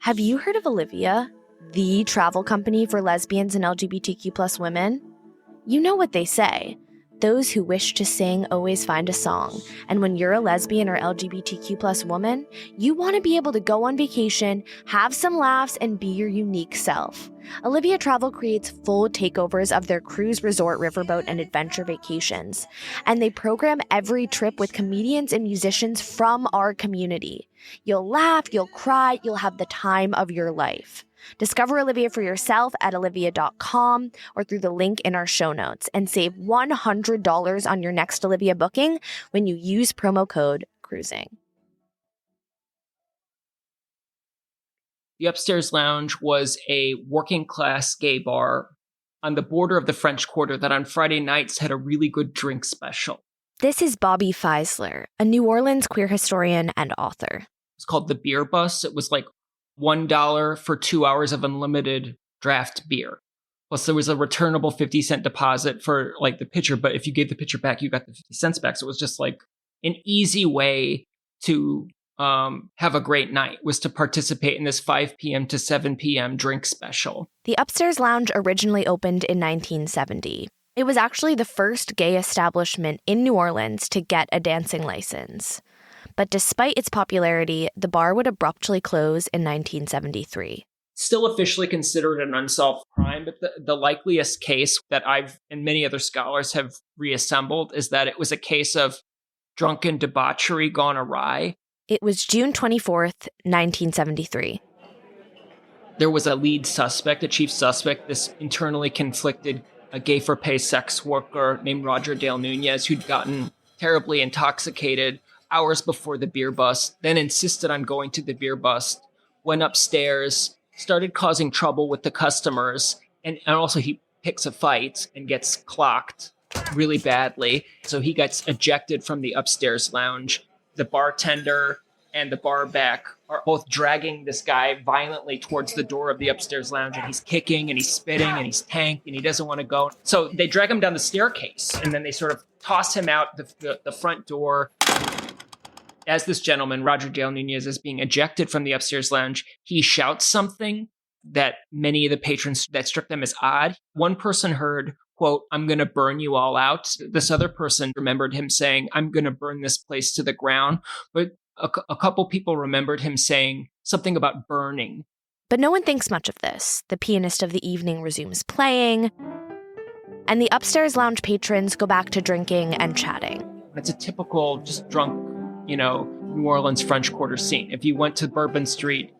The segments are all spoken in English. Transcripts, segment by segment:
Have you heard of Olivia, the travel company for lesbians and LGBTQ+ women? You know what they say. Those who wish to sing always find a song. And when you're a lesbian or LGBTQ+ woman, you want to be able to go on vacation, have some laughs, and be your unique self. Olivia Travel creates full takeovers of their cruise, resort, riverboat, and adventure vacations. And they program every trip with comedians and musicians from our community. You'll laugh, you'll cry, you'll have the time of your life. Discover Olivia for yourself at olivia.com or through the link in our show notes and save $100 on your next Olivia booking when you use promo code CRUISING. The Upstairs Lounge was a working-class gay bar on the border of the French Quarter that on Friday nights had a really good drink special. This is Bobby Feisler, a New Orleans queer historian and author. It's called the Beer Bus. It was like $1 for 2 hours of unlimited draft beer. Plus, there was a returnable 50-cent deposit for like the pitcher, but if you gave the pitcher back, you got the 50 cents back. So it was just like an easy way to have a great night, was to participate in this 5 p.m. to 7 p.m. drink special. The Upstairs Lounge originally opened in 1970. It was actually the first gay establishment in New Orleans to get a dancing license. But despite its popularity, the bar would abruptly close in 1973. Still officially considered an unsolved crime, but the likeliest case that I've and many other scholars have reassembled is that it was a case of drunken debauchery gone awry. It was June 24th, 1973. There was a lead suspect, a chief suspect, this internally conflicted gay-for-pay sex worker named Roger Dale Nunez, who'd gotten terribly intoxicated hours before the beer bust, then insisted on going to the beer bust, went upstairs, started causing trouble with the customers, and also he picks a fight and gets clocked really badly. So he gets ejected from the Upstairs Lounge. The bartender and the bar back are both dragging this guy violently towards the door of the Upstairs Lounge, and he's kicking and he's spitting and he's tanked and he doesn't want to go. So they drag him down the staircase, and then they sort of toss him out the front door. As this gentleman, Roger Dale Nunez, is being ejected from the Upstairs Lounge, he shouts something that many of the patrons that struck them as odd. One person heard, quote, "I'm going to burn you all out." This other person remembered him saying, "I'm going to burn this place to the ground." But a couple people remembered him saying something about burning. But no one thinks much of this. The pianist of the evening resumes playing, and the Upstairs Lounge patrons go back to drinking and chatting. It's a typical just drunk, New Orleans French Quarter scene. If you went to Bourbon Street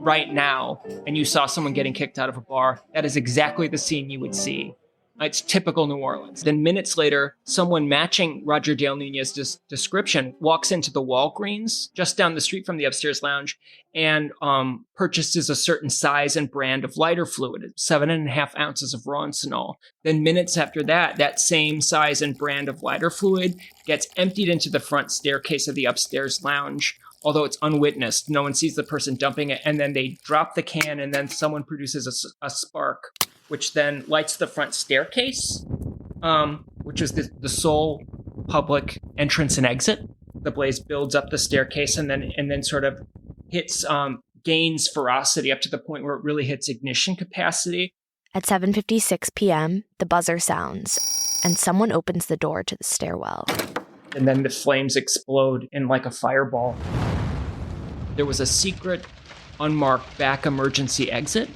right now and you saw someone getting kicked out of a bar, that is exactly the scene you would see. It's typical New Orleans. Then minutes later, someone matching Roger Dale Nunez's description walks into the Walgreens just down the street from the Upstairs Lounge and purchases a certain size and brand of lighter fluid, 7.5 ounces of Roncinol. Then minutes after that, that same size and brand of lighter fluid gets emptied into the front staircase of the Upstairs Lounge. Although it's unwitnessed, no one sees the person dumping it, and then they drop the can, and then someone produces a spark, which then lights the front staircase, which is the sole public entrance and exit. The blaze builds up the staircase and then sort of hits gains ferocity up to the point where it really hits ignition capacity. At 7:56 p.m., the buzzer sounds, and someone opens the door to the stairwell. And then the flames explode in like a fireball. There was a secret, unmarked back emergency exit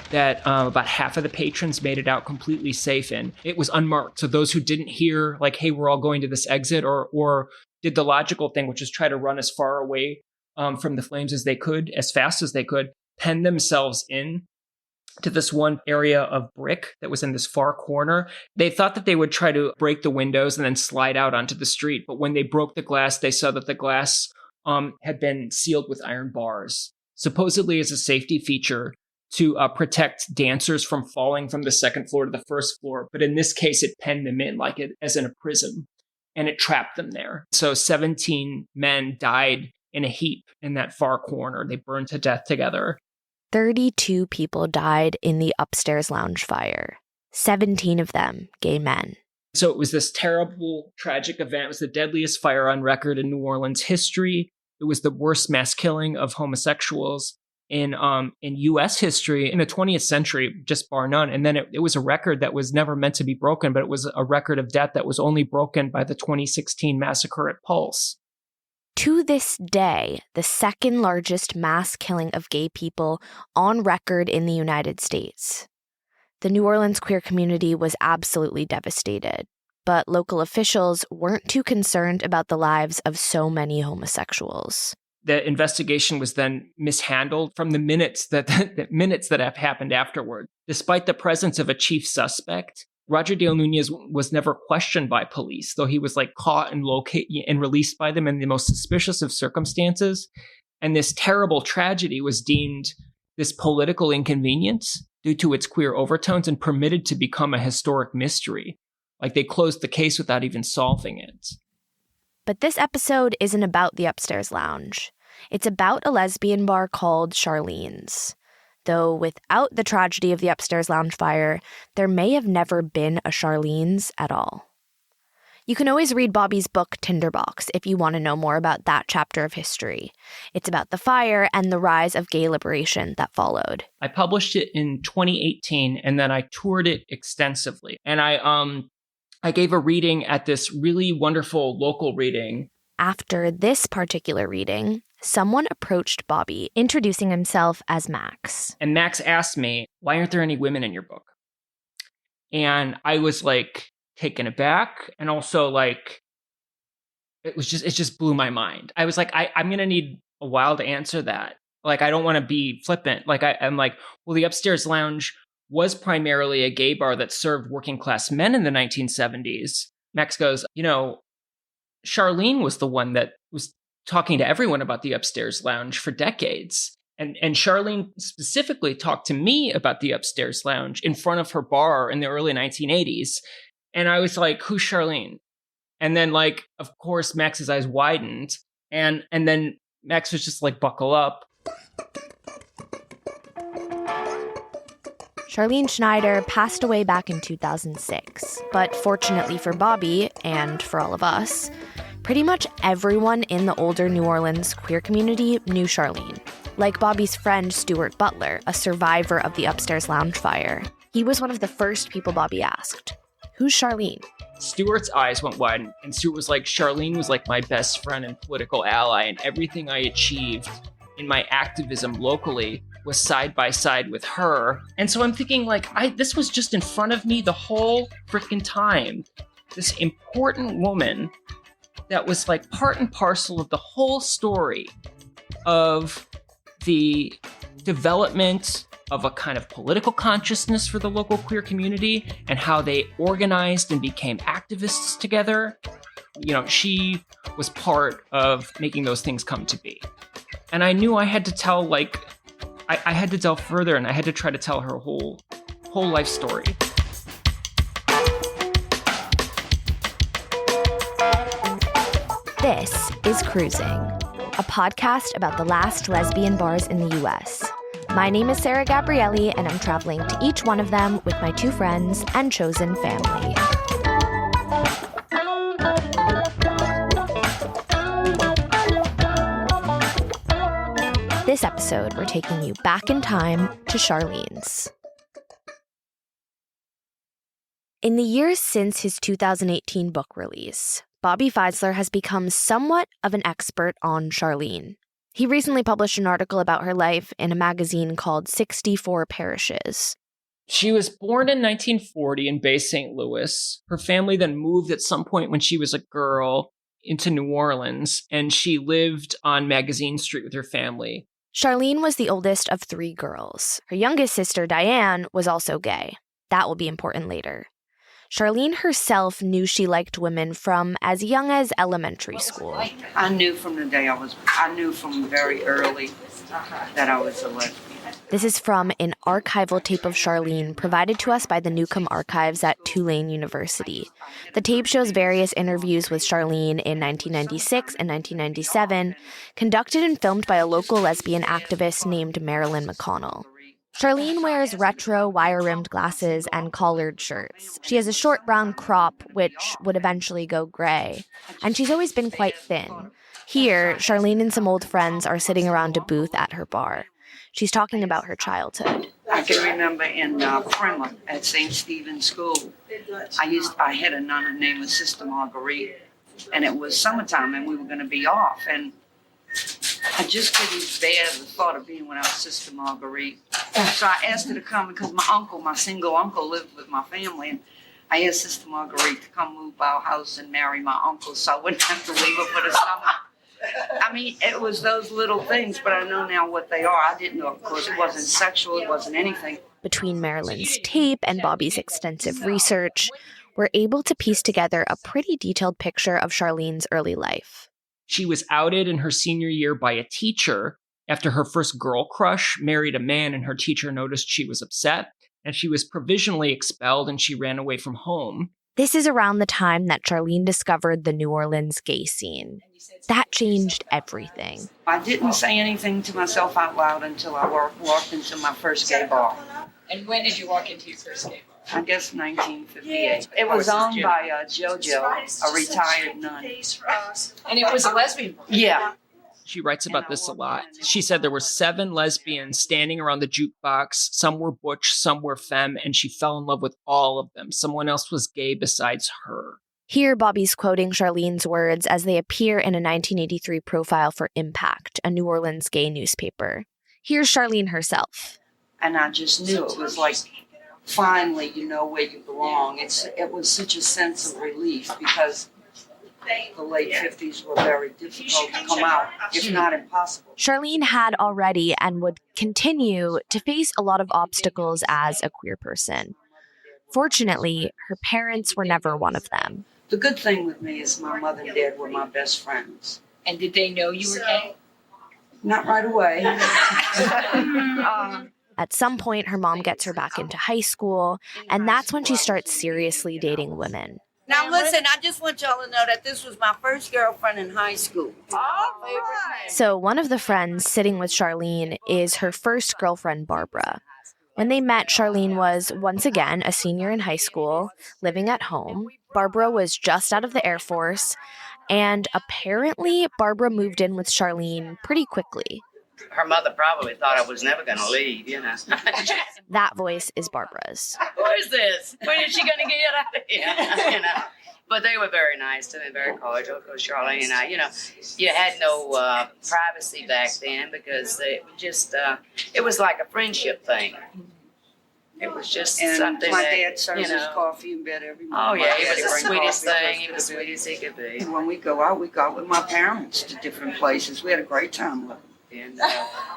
that about half of the patrons made it out completely safe in. It was unmarked. So those who didn't hear, like, hey, we're all going to this exit, or did the logical thing, which is try to run as far away from the flames as they could, as fast as they could, pen themselves in to this one area of brick that was in this far corner. They thought that they would try to break the windows and then slide out onto the street. But when they broke the glass, they saw that the glass had been sealed with iron bars, supposedly as a safety feature to protect dancers from falling from the second floor to the first floor. But in this case, it penned them in like it as in a prison, and it trapped them there. So 17 men died in a heap in that far corner. They burned to death together. 32 people died in the Upstairs Lounge fire, 17 of them gay men. So it was this terrible, tragic event. It was the deadliest fire on record in New Orleans history. It was the worst mass killing of homosexuals. in U.S. history in the 20th century, just bar none. And then it was a record that was never meant to be broken, but it was a record of death that was only broken by the 2016 massacre at Pulse. To this day, the second largest mass killing of gay people on record in the United States. The New Orleans queer community was absolutely devastated, but local officials weren't too concerned about the lives of so many homosexuals. The investigation was then mishandled from the minutes that have happened afterward. Despite the presence of a chief suspect, Roger Dale Nunez was never questioned by police, though he was caught and located and released by them in the most suspicious of circumstances. And this terrible tragedy was deemed this political inconvenience due to its queer overtones and permitted to become a historic mystery. They closed the case without even solving it. But this episode isn't about the Upstairs Lounge. It's about a lesbian bar called Charlene's. Though without the tragedy of the Upstairs Lounge fire, there may have never been a Charlene's at all. You can always read Bobby's book, Tinderbox, if you want to know more about that chapter of history. It's about the fire and the rise of gay liberation that followed. I published it in 2018, and then I toured it extensively. And I gave a reading at this really wonderful local reading. After this particular reading, someone approached Bobby, introducing himself as Max. And Max asked me, "Why aren't there any women in your book?" And I was taken aback, and also it just blew my mind. I was I'm gonna need a while to answer that. I don't want to be flippant. I'm well, the Upstairs Lounge was primarily a gay bar that served working class men in the 1970s. Max goes, Charlene was the one that was talking to everyone about the Upstairs Lounge for decades. And Charlene specifically talked to me about the Upstairs Lounge in front of her bar in the early 1980s. And I was like, who's Charlene? And then of course, Max's eyes widened. And then Max was just buckle up. Charlene Schneider passed away back in 2006, but fortunately for Bobby, and for all of us, pretty much everyone in the older New Orleans queer community knew Charlene. Like Bobby's friend Stuart Butler, a survivor of the Upstairs Lounge fire. He was one of the first people Bobby asked, "Who's Charlene?" Stuart's eyes went wide, and Stuart was like, Charlene was my best friend and political ally, and everything I achieved in my activism locally was side by side with her. And so I'm thinking this was just in front of me the whole freaking time. This important woman that was part and parcel of the whole story of the development of a kind of political consciousness for the local queer community and how they organized and became activists together. She was part of making those things come to be. And I knew I had to tell I had to delve further, and I had to try to tell her whole life story. This is Cruising, a podcast about the last lesbian bars in the U.S. My name is Sarah Gabrielli, and I'm traveling to each one of them with my two friends and chosen family. This episode, we're taking you back in time to Charlene's. In the years since his 2018 book release, Bobby Feisler has become somewhat of an expert on Charlene. He recently published an article about her life in a magazine called 64 Parishes. She was born in 1940 in Bay St. Louis. Her family then moved at some point when she was a girl into New Orleans, and she lived on Magazine Street with her family. Charlene was the oldest of three girls. Her youngest sister, Diane, was also gay. That will be important later. Charlene herself knew she liked women from as young as elementary school. I knew from the day I knew from very early that I was a lesbian. This is from an archival tape of Charlene provided to us by the Newcomb Archives at Tulane University. The tape shows various interviews with Charlene in 1996 and 1997, conducted and filmed by a local lesbian activist named Marilyn McConnell. Charlene wears retro wire-rimmed glasses and collared shirts. She has a short brown crop, which would eventually go gray. And she's always been quite thin. Here, Charlene and some old friends are sitting around a booth at her bar. She's talking about her childhood. I can remember in Primer at St. Stephen's School, I had a nun named Sister Marguerite, and it was summertime, and we were going to be off, and I just couldn't bear the thought of being without Sister Marguerite. So I asked her to come because my single uncle, lived with my family, and I asked Sister Marguerite to come move our house and marry my uncle so I wouldn't have to leave her for the summer. I mean, it was those little things, but I know now what they are. I didn't know, of course. It wasn't sexual. It wasn't anything. Between Marilyn's tape and Bobby's extensive research, we're able to piece together a pretty detailed picture of Charlene's early life. She was outed in her senior year by a teacher after her first girl crush married a man, and her teacher noticed she was upset, and she was provisionally expelled, and she ran away from home. This is around the time that Charlene discovered the New Orleans gay scene. That changed everything. I didn't say anything to myself out loud until I walked into my first gay bar. And when did you walk into your first gay bar? I guess 1958. It was owned by JoJo, a retired nun. And it was a lesbian bar? Yeah. She writes about this a lot. She said there were 7 lesbians standing around the jukebox. Some were butch, some were femme, and she fell in love with all of them. Someone else was gay besides her. Here, Bobby's quoting Charlene's words as they appear in a 1983 profile for Impact, a New Orleans gay newspaper. Here's Charlene herself. And I just knew it was like, finally, you know where you belong. It was such a sense of relief because the late 50s were very difficult to come out, if not impossible. Charlene had already and would continue to face a lot of obstacles as a queer person. Fortunately, her parents were never one of them. The good thing with me is my mother and dad were my best friends. And did they know you were gay? Not right away. At some point, her mom gets her back into high school, and that's when she starts seriously dating women. Now listen, I just want y'all to know that this was my first girlfriend in high school. So one of the friends sitting with Charlene is her first girlfriend, Barbara. When they met, Charlene was, once again, a senior in high school, living at home. Barbara was just out of the Air Force, and apparently Barbara moved in with Charlene pretty quickly. Her mother probably thought I was never going to leave, you know. That voice is Barbara's. Who is this? When is she going to get out of here? You know. But they were very nice to me, very cordial. Because Charlene and I, you know, you had no privacy back then because it was like a friendship thing. It was just something my that, dad serves us coffee in bed every morning. Oh, yeah, he was the sweetest thing. He was the sweetest he could be. And when we go out with my parents to different places. We had a great time with them. And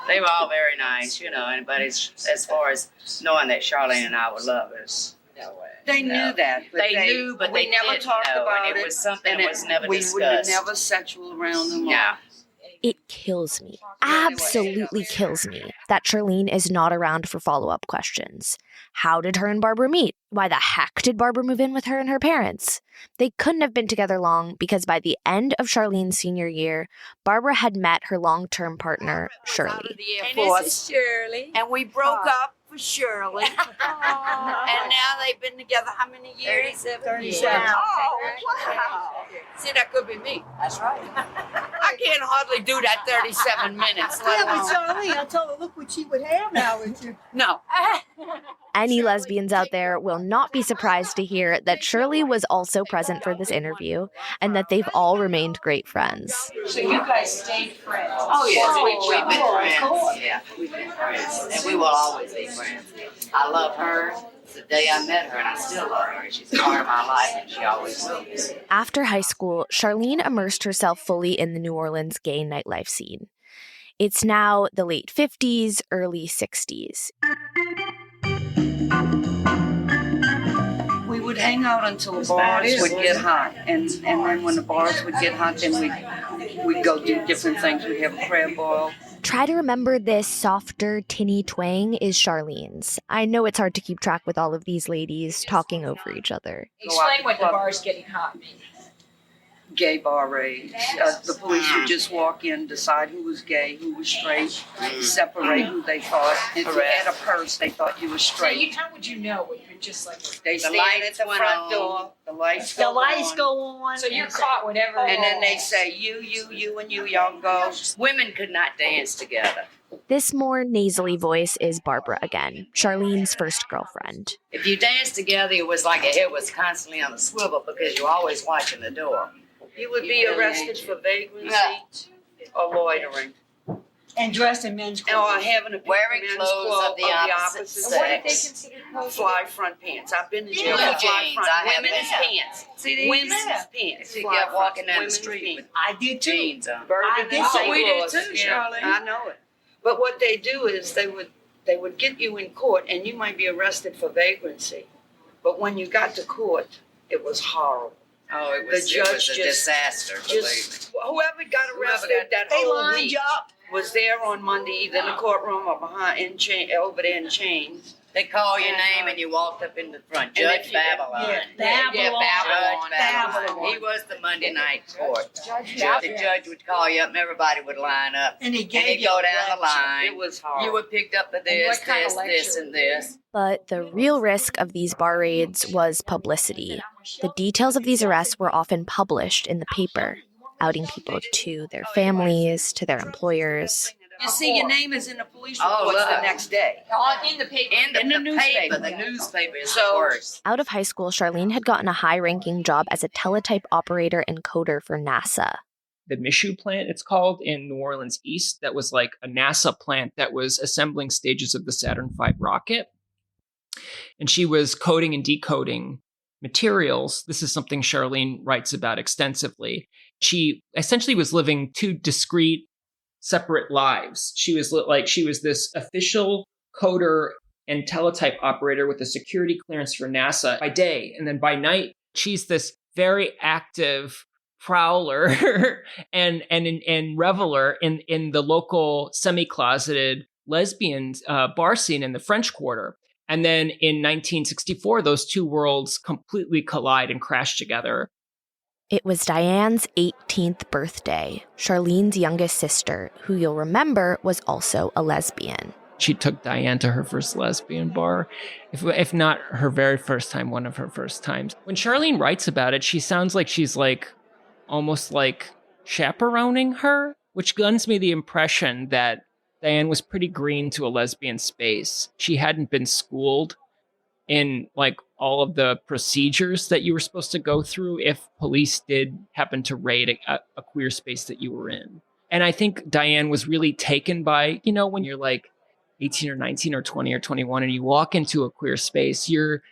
they were all very nice, you know. But as far as knowing that Charlene and I would love us, no way. They knew that. But they knew, but we they never didn't talked know, about and it was something that was never discussed. We were never sexual around them. Yeah. It kills me, absolutely kills me, that Charlene is not around for follow-up questions. How did her and Barbara meet? Why the heck did Barbara move in with her and her parents? They couldn't have been together long because by the end of Charlene's senior year, Barbara had met her long-term partner, Shirley. And this is Shirley. And we broke up for Shirley. And now they've been together how many years? 37. Oh, wow. See, that could be me. That's right. I can't hardly do that 37 minutes. Yeah, but Charlene, I told her, look what she would have now with you. No. Any lesbians out there will not be surprised to hear that Shirley was also present for this interview and that they've all remained great friends. So you guys stayed friends? Oh, yes, we've been friends. Yeah, we've been friends. And we will always be friends. I love her. The day I met her, and I still love her. She's a part of my life, and she always will be. After high school, Charlene immersed herself fully in the New Orleans gay nightlife scene. It's now the late 50s, early 60s. We would hang out until the bars would get hot. And then when the bars would get hot, then we'd go do different things. We'd have a crab boil. Try to remember this softer, tinny twang is Charlene's. I know it's hard to keep track with all of these ladies talking over each other. Explain what the bars getting hot means. gay bar raids. The police would just walk in, decide who was gay, who was straight, separate who they thought. If you had a purse, they thought you were straight. How would you know? Would you just like They stand at the front door. The lights go on. so you're caught whenever? And then they say, you, and you, y'all go. Women could not dance together. This more nasally voice is Barbara again, Charlene's first girlfriend. If you danced together, it was like your head was constantly on a swivel because you're always watching the door. You would be arrested for vagrancy or loitering. And dressed in men's clothes. Or having a Wearing men's clothes clothes of the opposite sex. What did they consider clothes? Fly front pants. I've been to jail Blue for fly jeans. front. I have Women's been. pants. See these? Women's pants. You Fly kept walking fronts. down the Women's street pants. I did too. jeans on. Bergen did and too. St. We did Louis. too, Charlene. I know it. But what they do is they would get you in court and you might be arrested for vagrancy. But when you got to court, it was horrible. Oh, it was judge a just- disaster. Just whoever got arrested that They whole lined week you up. was there on Monday, either in the courtroom or over there in chains. They call your And, name and you walked up in the front. and Judge if you- Babylon. Babylon. Judge Babylon. Babylon. He was the Monday night court. Judge The judge would call you up and everybody would line up. And he And gave he'd you go a down the lecture. line. It was horrible. You were picked up for And this, what kind of this, lecture? and this. But the real risk of these bar raids was publicity. The details of these arrests were often published in the paper, outing people to their families, to their employers. You see, your name is in the police Oh, reports the look. next day. In the paper. In the newspaper. The newspaper is So- the worst. Out of high school, Charlene had gotten a high-ranking job as a teletype operator and coder for NASA. The Michoud plant, it's called, in New Orleans East, that was like a NASA plant that was assembling stages of the Saturn V rocket. And she was coding and decoding materials. This is something Charlene writes about extensively. She essentially was living two discrete, separate lives. She was this official coder and teletype operator with a security clearance for NASA by day. And then by night, she's this very active prowler and reveler in the local semi-closeted lesbian bar scene in the French Quarter. And then in 1964, those two worlds completely collide and crash together. It was Diane's 18th birthday, Charlene's youngest sister, who you'll remember was also a lesbian. She took Diane to her first lesbian bar, if not her very first time, one of her first times. When Charlene writes about it, she sounds like she's almost like chaperoning her, which gives me the impression that Diane was pretty green to a lesbian space. She hadn't been schooled in all of the procedures that you were supposed to go through if police did happen to raid a queer space that you were in. And I think Diane was really taken by, when you're 18 or 19 or 20 or 21 and you walk into a queer space, you're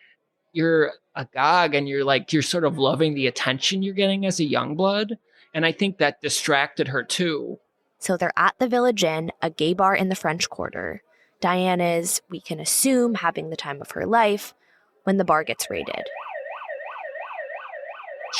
agog and you're sort of loving the attention you're getting as a young blood. And I think that distracted her too. So they're at the Village Inn, a gay bar in the French Quarter. Diane is, we can assume, having the time of her life when the bar gets raided.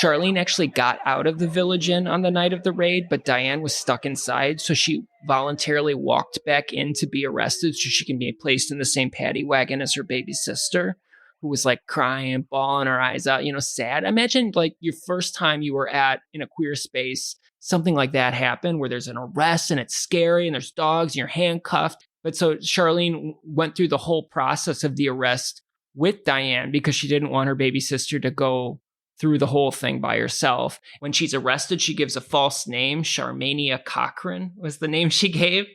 Charlene actually got out of the Village Inn on the night of the raid, but Diane was stuck inside, so she voluntarily walked back in to be arrested so she can be placed in the same paddy wagon as her baby sister, who was crying, bawling her eyes out, sad. Imagine your first time you were in a queer space, something like that happened where there's an arrest and it's scary and there's dogs and you're handcuffed. But so Charlene went through the whole process of the arrest with Diane because she didn't want her baby sister to go through the whole thing by herself. When she's arrested, she gives a false name. Charmania Cochran was the name she gave.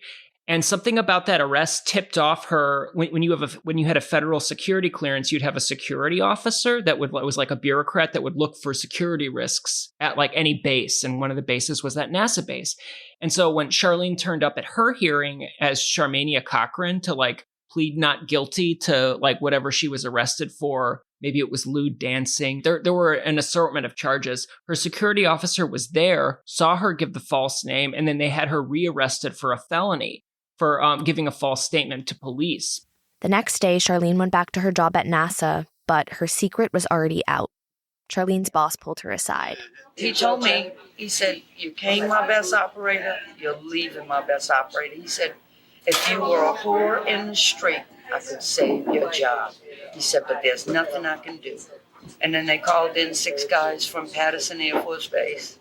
And something about that arrest tipped off her. When you had a federal security clearance, you'd have a security officer that was like a bureaucrat that would look for security risks at any base. And one of the bases was that NASA base. And so when Charlene turned up at her hearing as Charmania Cochran to plead not guilty to whatever she was arrested for, maybe it was lewd dancing. There were an assortment of charges. Her security officer was there, saw her give the false name, and then they had her rearrested for a felony for giving a false statement to police. The next day, Charlene went back to her job at NASA, but her secret was already out. Charlene's boss pulled her aside. He told me, he said, you came my best operator, you're leaving my best operator. He said, if you were a whore in the street, I could save your job. He said, but there's nothing I can do. And then they called in 6 guys from Patterson Air Force Base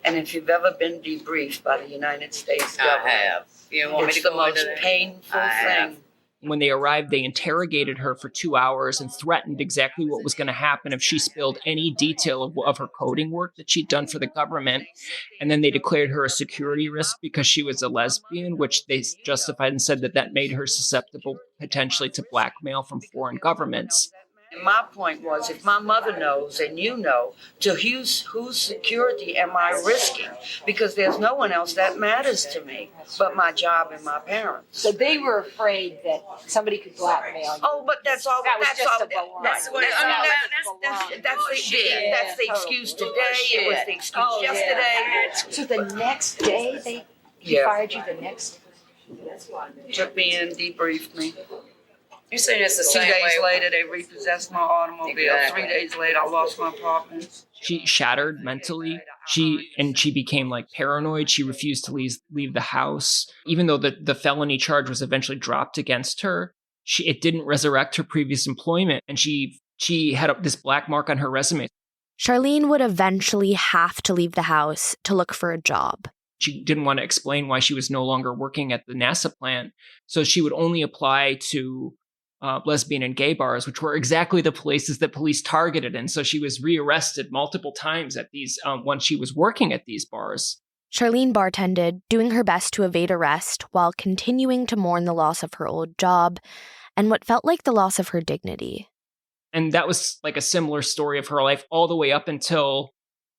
And if you've ever been debriefed by the United States I government, have. You want me it's to the go into most that? painful I have. thing. When they arrived, they interrogated her for 2 hours and threatened exactly what was going to happen if she spilled any detail of her coding work that she'd done for the government. And then they declared her a security risk because she was a lesbian, which they justified and said that that made her susceptible potentially to blackmail from foreign governments. And my point was, if my mother knows and you know, to whose security am I risking? Because there's no one else that matters to me but my job and my parents. So they were afraid that somebody could blackmail you. Oh, but that's all. That was that's just all. a balloon. That's what. That's the excuse today. It was the excuse yesterday. So the next day he fired you. The next. Took me in, debriefed me. You saying it's the 2 same days way? later, they repossessed my automobile. Exactly. 3 days later, I lost my apartment. She shattered mentally. She became like paranoid. She refused to leave the house. Even though the felony charge was eventually dropped against her, it didn't resurrect her previous employment. And she had this black mark on her resume. Charlene would eventually have to leave the house to look for a job. She didn't want to explain why she was no longer working at the NASA plant. So she would only apply to lesbian and gay bars, which were exactly the places that police targeted. And so she was rearrested multiple times at these once she was working at these bars. Charlene bartended, doing her best to evade arrest while continuing to mourn the loss of her old job and what felt like the loss of her dignity. And that was like a similar story of her life all the way up until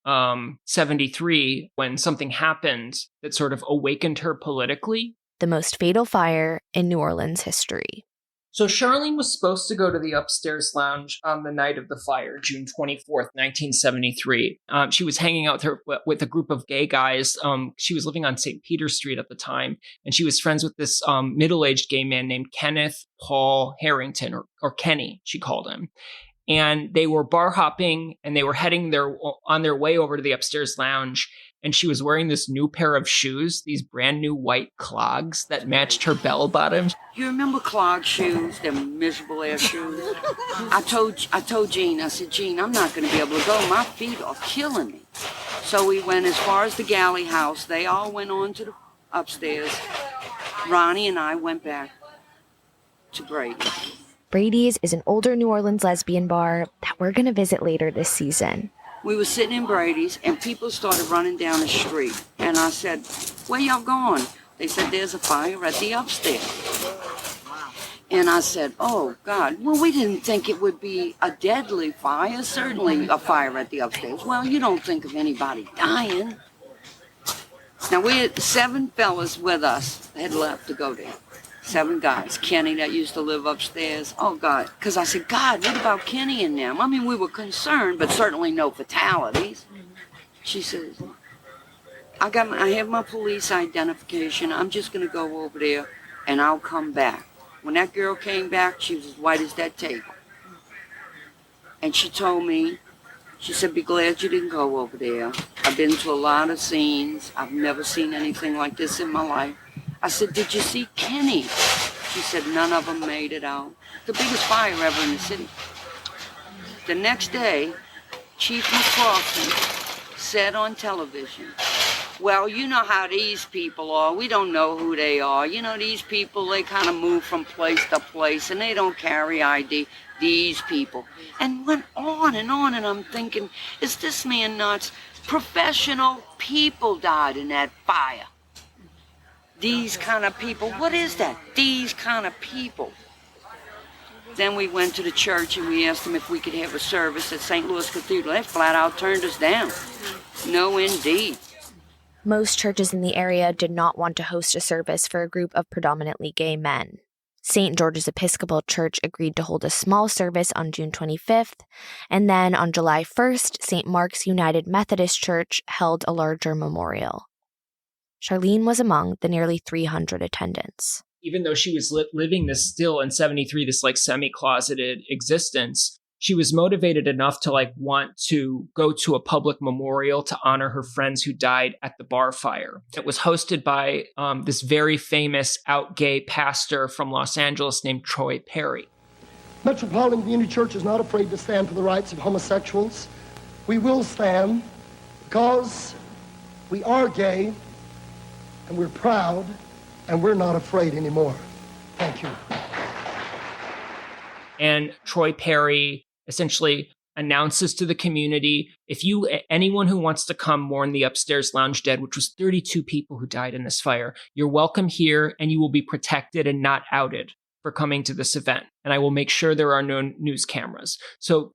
73, when something happened that sort of awakened her politically. The most fatal fire in New Orleans history. So Charlene was supposed to go to the upstairs lounge on the night of the fire, June 24th, 1973. She was hanging out with a group of gay guys. She was living on St. Peter Street at the time, and she was friends with this middle-aged gay man named Kenneth Paul Harrington, or Kenny, she called him. And they were bar hopping, and they were heading on their way over to the upstairs lounge. And she was wearing this new pair of shoes, these brand new white clogs that matched her bell bottoms. You remember clog shoes, them miserable ass shoes? I told Jean, I said, Jean, I'm not going to be able to go. My feet are killing me. So we went as far as the galley house. They all went on to the upstairs. Ronnie and I went back to Brady's. Brady's is an older New Orleans lesbian bar that we're going to visit later this season. We were sitting in Brady's, and people started running down the street. And I said, where y'all going? They said, there's a fire at the upstairs. And I said, oh, God. Well, we didn't think it would be a deadly fire. Certainly a fire at the upstairs. Well, you don't think of anybody dying. Now, we had 7 fellas with us had left to go there. 7 guys. Kenny that used to live upstairs. Oh, God. Because I said, God, what about Kenny and them? I mean, we were concerned, but certainly no fatalities. She says, I have my police identification. I'm just going to go over there, and I'll come back. When that girl came back, she was as white as that table. And she told me, she said, be glad you didn't go over there. I've been to a lot of scenes. I've never seen anything like this in my life. I said, did you see Kenny? She said, none of them made it out. The biggest fire ever in the city. The next day, Chief McCracken said on television, well, you know how these people are. We don't know who they are. You know, these people, they kind of move from place to place, and they don't carry ID. These people. And went on, and I'm thinking, is this man nuts? Professional people died in that fire. These kind of people. What is that? These kind of people. Then we went to the church and we asked them if we could have a service at St. Louis Cathedral. They flat out turned us down. No, indeed. Most churches in the area did not want to host a service for a group of predominantly gay men. St. George's Episcopal Church agreed to hold a small service on June 25th, and then on July 1st, St. Mark's United Methodist Church held a larger memorial. Charlene was among the nearly 300 attendants. Even though she was living this still in 73, this like semi-closeted existence, she was motivated enough to like want to go to a public memorial to honor her friends who died at the bar fire. It was hosted by this very famous out gay pastor from Los Angeles named Troy Perry. Metropolitan Community Church is not afraid to stand for the rights of homosexuals. We will stand because We are gay, and we're proud, and we're not afraid anymore. Thank you. And Troy Perry essentially announces to the community, anyone who wants to come mourn the upstairs lounge dead, which was 32 people who died in this fire, you're welcome here and you will be protected and not outed for coming to this event. And I will make sure there are no news cameras. So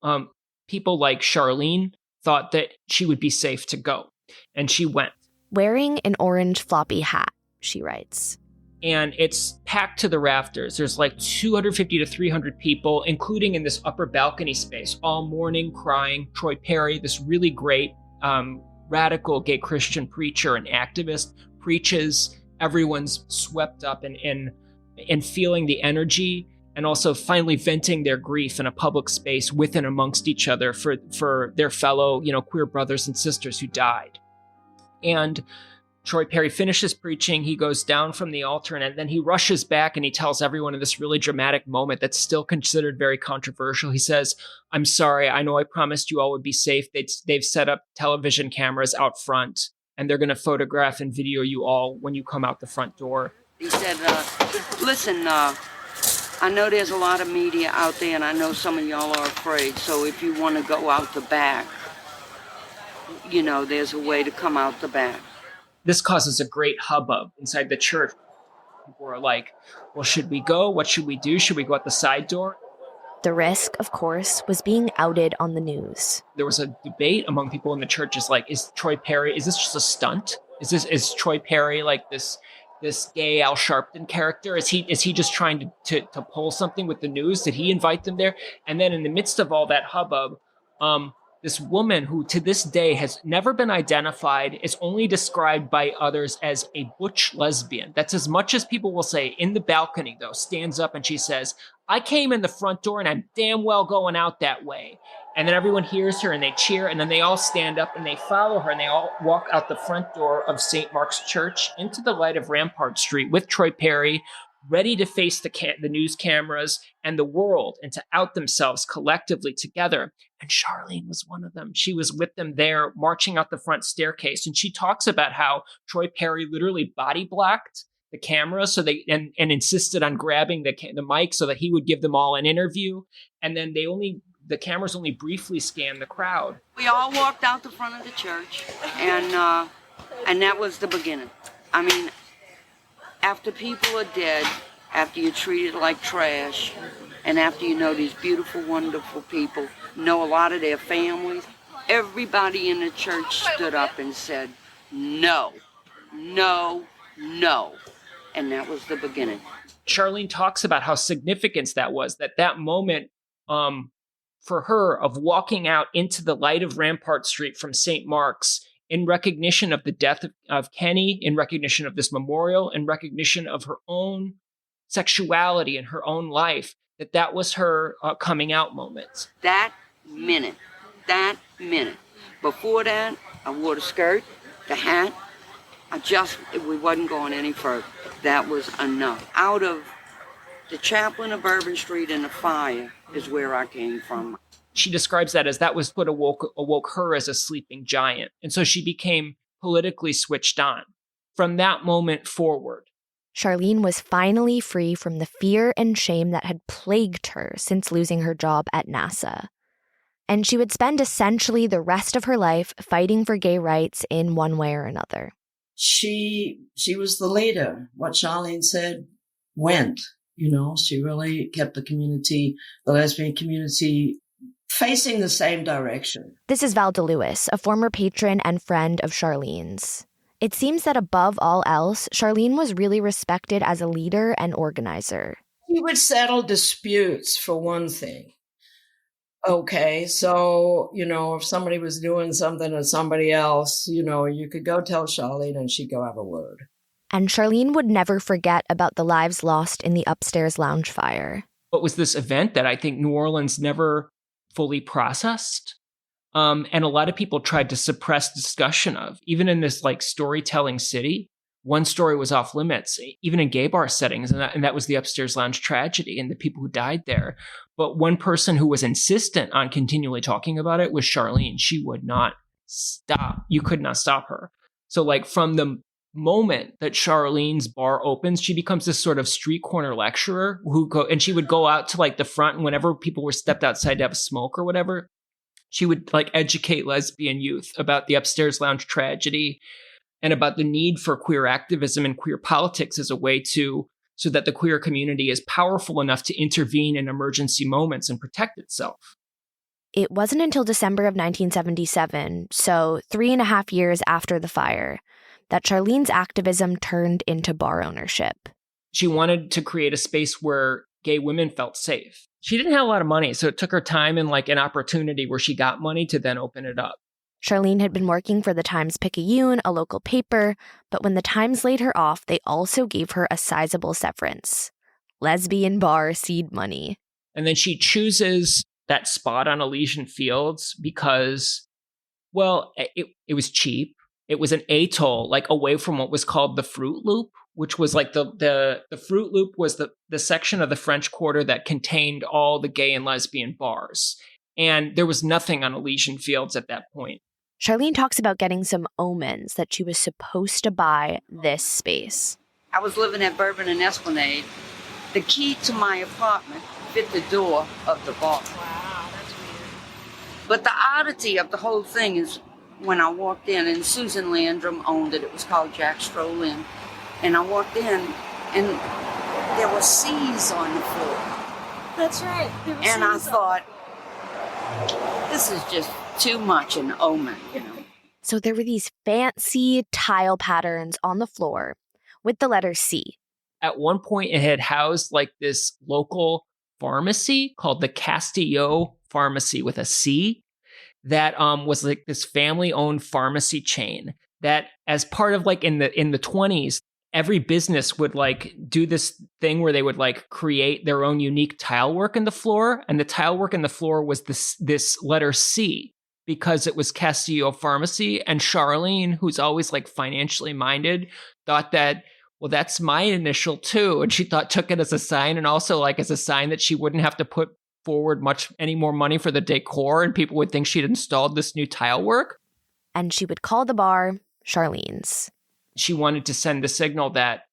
people like Charlene thought that she would be safe to go. And she went. Wearing an orange floppy hat, she writes. And it's packed to the rafters. There's like 250 to 300 people, including in this upper balcony space, all mourning, crying. Troy Perry, this really great radical gay Christian preacher and activist, preaches. Everyone's swept up and feeling the energy, and also finally venting their grief in a public space with and amongst each other for their fellow, queer brothers and sisters who died. And Troy Perry finishes preaching, he goes down from the altar, and then he rushes back and he tells everyone in this really dramatic moment that's still considered very controversial. He says, "I'm sorry, I know I promised you all would be safe. They've set up television cameras out front, and they're going to photograph and video you all when you come out the front door." He said, listen, I know there's a lot of media out there, and I know some of y'all are afraid, so if you want to go out the back, there's a way to come out the back. This causes a great hubbub inside the church. People are like, well, should we go? What should we do? Should we go out the side door? The risk, of course, was being outed on the news. There was a debate among people in the church, is Troy Perry, is this just a stunt? Is Troy Perry like this gay Al Sharpton character? Is he just trying to pull something with the news? Did he invite them there? And then in the midst of all that hubbub, this woman who to this day has never been identified, is only described by others as a butch lesbian. That's as much as people will say. In the balcony, though, stands up and she says, "I came in the front door and I'm damn well going out that way." And then everyone hears her and they cheer, and then they all stand up and they follow her and they all walk out the front door of St. Mark's Church into the light of Rampart Street with Troy Perry, ready to face the news cameras and the world and to out themselves collectively together. And Charlene was one of them. She was with them there, marching out the front staircase. And she talks about how Troy Perry literally body blocked the camera and insisted on grabbing the mic so that he would give them all an interview. And then the cameras only briefly scanned the crowd. We all walked out the front of the church, and that was the beginning. I mean, after people are dead, after you're treated like trash, and after these beautiful, wonderful people, know a lot of their families, everybody in the church stood up and said, no, no, no. And that was the beginning. Charlene talks about how significant that was, that moment for her of walking out into the light of Rampart Street from St. Mark's in recognition of the death of Kenny, in recognition of this memorial, in recognition of her own sexuality and her own life, that was her coming out moment. That minute. Before that, I wore the skirt, the hat. We wasn't going any further. That was enough. Out of the chaplain of Bourbon Street and the fire is where I came from. She describes that as that was what awoke her as a sleeping giant. And so she became politically switched on. From that moment forward, Charlene was finally free from the fear and shame that had plagued her since losing her job at NASA. And she would spend essentially the rest of her life fighting for gay rights in one way or another. She was the leader. What Charlene said went. She really kept the lesbian community, facing the same direction. This is Val DeLewis, a former patron and friend of Charlene's. It seems that above all else, Charlene was really respected as a leader and organizer. She would settle disputes, for one thing. Okay, so, if somebody was doing something to somebody else, you could go tell Charlene and she'd go have a word. And Charlene would never forget about the lives lost in the upstairs lounge fire. What was this event that I think New Orleans never fully processed? And a lot of people tried to suppress discussion of, even in this storytelling city. One story was off limits, even in gay bar settings, and that was the upstairs lounge tragedy and the people who died there. But one person who was insistent on continually talking about it was Charlene. She would not stop. You could not stop her. So like from the moment that Charlene's bar opens, she becomes this sort of street corner lecturer and she would go out to like the front, and whenever people were stepped outside to have a smoke or whatever, she would like educate lesbian youth about the upstairs lounge tragedy and about the need for queer activism and queer politics as a way so that the queer community is powerful enough to intervene in emergency moments and protect itself. It wasn't until December of 1977, so 3.5 years after the fire, that Charlene's activism turned into bar ownership. She wanted to create a space where gay women felt safe. She didn't have a lot of money, so it took her time and like an opportunity where she got money to then open it up. Charlene had been working for the Times-Picayune, a local paper, but when the Times laid her off, they also gave her a sizable severance. Lesbian bar seed money. And then she chooses that spot on Elysian Fields because, well, it was cheap. It was an atoll, like away from what was called the Fruit Loop, which was like the Fruit Loop was the section of the French Quarter that contained all the gay and lesbian bars. And there was nothing on Elysian Fields at that point. Charlene talks about getting some omens that she was supposed to buy this space. I was living at Bourbon and Esplanade. The key to my apartment fit the door of the bar. Wow, that's weird. But the oddity of the whole thing is when I walked in, and Susan Landrum owned it. It was called Jack Stroll Inn. And I walked in, and there were C's on the floor. That's right. And I thought, this is just too much an omen, you know. So there were these fancy tile patterns on the floor with the letter C. At one point, it had housed like this local pharmacy called the Castillo Pharmacy with a C. That was like this family-owned pharmacy chain that, as part of like in the 20s, every business would like do this thing where they would like create their own unique tile work in the floor, and the tile work in the floor was this letter C because it was Castillo Pharmacy. And Charlene, who's always like financially minded, thought that, well, that's my initial too, and she took it as a sign, and also like as a sign that she wouldn't have to put forward any more money for the decor, and people would think she'd installed this new tile work. And she would call the bar Charlene's. She wanted to send the signal that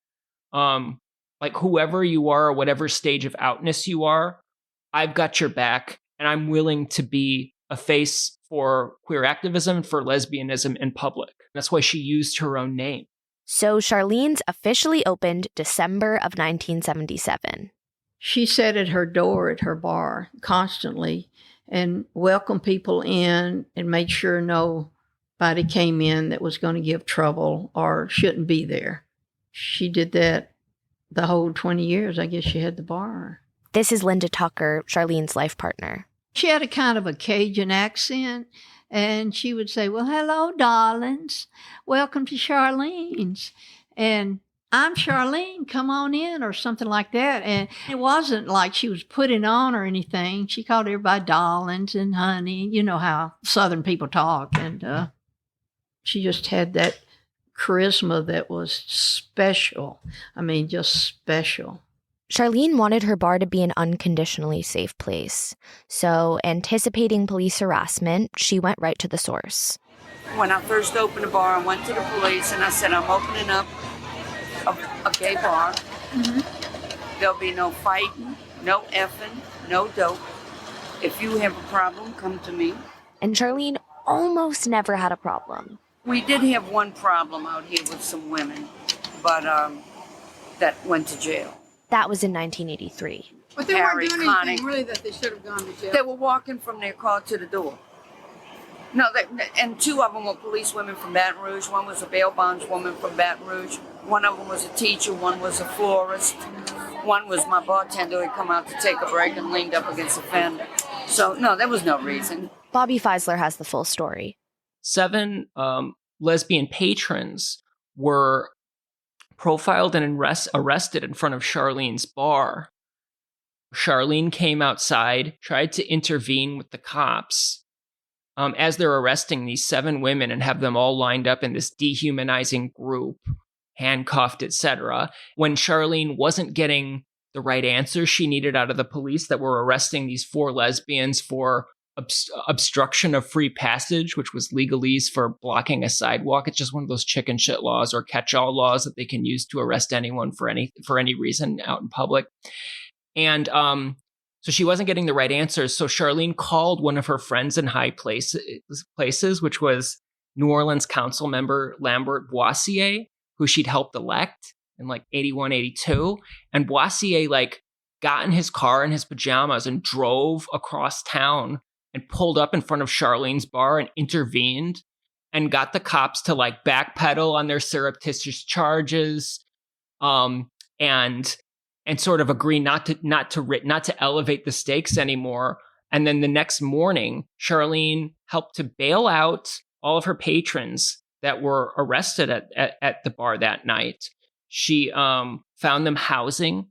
like whoever you are or whatever stage of outness you are, I've got your back, and I'm willing to be a face for queer activism, for lesbianism in public. That's why she used her own name. So Charlene's officially opened December of 1977. She sat at her door at her bar constantly and welcomed people in and made sure nobody came in that was going to give trouble or shouldn't be there. She did that the whole 20 years, I guess she had the bar. This is Linda Tucker, Charlene's life partner. She had a kind of a Cajun accent, and she would say, well, hello, darlings. Welcome to Charlene's. And I'm Charlene, come on in, or something like that. And it wasn't like she was putting on or anything. She called everybody darlings and honey. You know how Southern people talk. And she just had that charisma that was special. I mean, just special. Charlene wanted her bar to be an unconditionally safe place. So, anticipating police harassment, she went right to the source. When I first opened the bar, I went to the police and I said, I'm opening up a gay bar. Mm-hmm. There'll be no fighting, no effing, no dope. If you have a problem, come to me. And Charlene almost never had a problem. We did have one problem out here with some women, but that went to jail. That was in 1983. But they weren't doing anything really that they should have gone to jail. They were walking from their car to the door. No, and two of them were police women from Baton Rouge. One was a bail bondswoman from Baton Rouge. One of them was a teacher. One was a florist. One was my bartender who had come out to take a break and leaned up against the fender. So, no, there was no reason. Bobby Feisler has the full story. 7 lesbian patrons were profiled and arrested in front of Charlene's bar. Charlene came outside, tried to intervene with the cops as they're arresting these 7 women and have them all lined up in this dehumanizing group, handcuffed, etc. When Charlene wasn't getting the right answers she needed out of the police that were arresting these 4 lesbians for obstruction of free passage, which was legalese for blocking a sidewalk. It's just one of those chicken shit laws or catch-all laws that they can use to arrest anyone for any reason out in public. And so she wasn't getting the right answers. So Charlene called one of her friends in high places, which was New Orleans council member Lambert Boissier, who she'd helped elect in like 81, 82. And Boissier like got in his car in his pajamas and drove across town and pulled up in front of Charlene's bar and intervened and got the cops to like backpedal on their surreptitious charges, and sort of agree not to elevate the stakes anymore. And then the next morning, Charlene helped to bail out all of her patrons that were arrested at the bar that night. She found them housing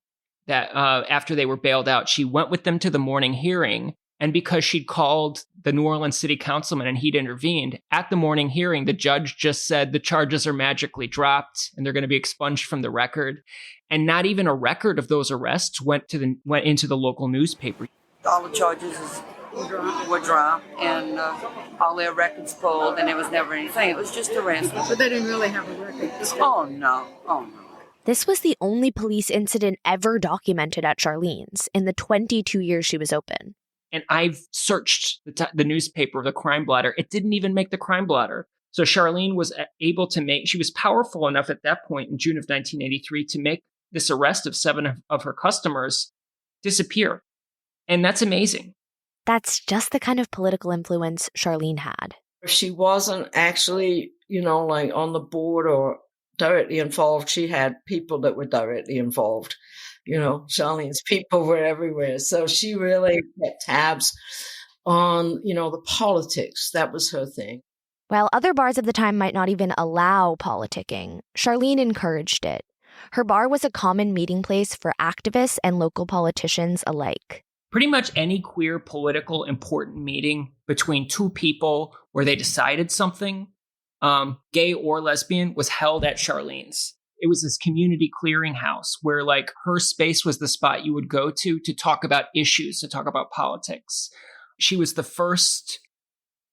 that after they were bailed out. She went with them to the morning hearing. And because she'd called the New Orleans city councilman and he'd intervened, at the morning hearing, the judge just said the charges are magically dropped and they're going to be expunged from the record. And not even a record of those arrests went into the local newspaper. All the charges were dropped and all their records pulled, and there was never anything. It was just harassment. But they didn't really have a record. Oh, no. This was the only police incident ever documented at Charlene's in the 22 years she was open. And I've searched the newspaper, the Crime Blotter. It didn't even make the Crime Blotter. So Charlene was able to she was powerful enough at that point in June of 1983 to make this arrest of 7 of her customers disappear. And that's amazing. That's just the kind of political influence Charlene had. She wasn't actually, like on the board or directly involved. She had people that were directly involved. Charlene's people were everywhere. So she really kept tabs on, the politics. That was her thing. While other bars of the time might not even allow politicking, Charlene encouraged it. Her bar was a common meeting place for activists and local politicians alike. Pretty much any queer political important meeting between two people where they decided something, gay or lesbian, was held at Charlene's. It was this community clearinghouse where like her space was the spot you would go to talk about issues, to talk about politics. She was the first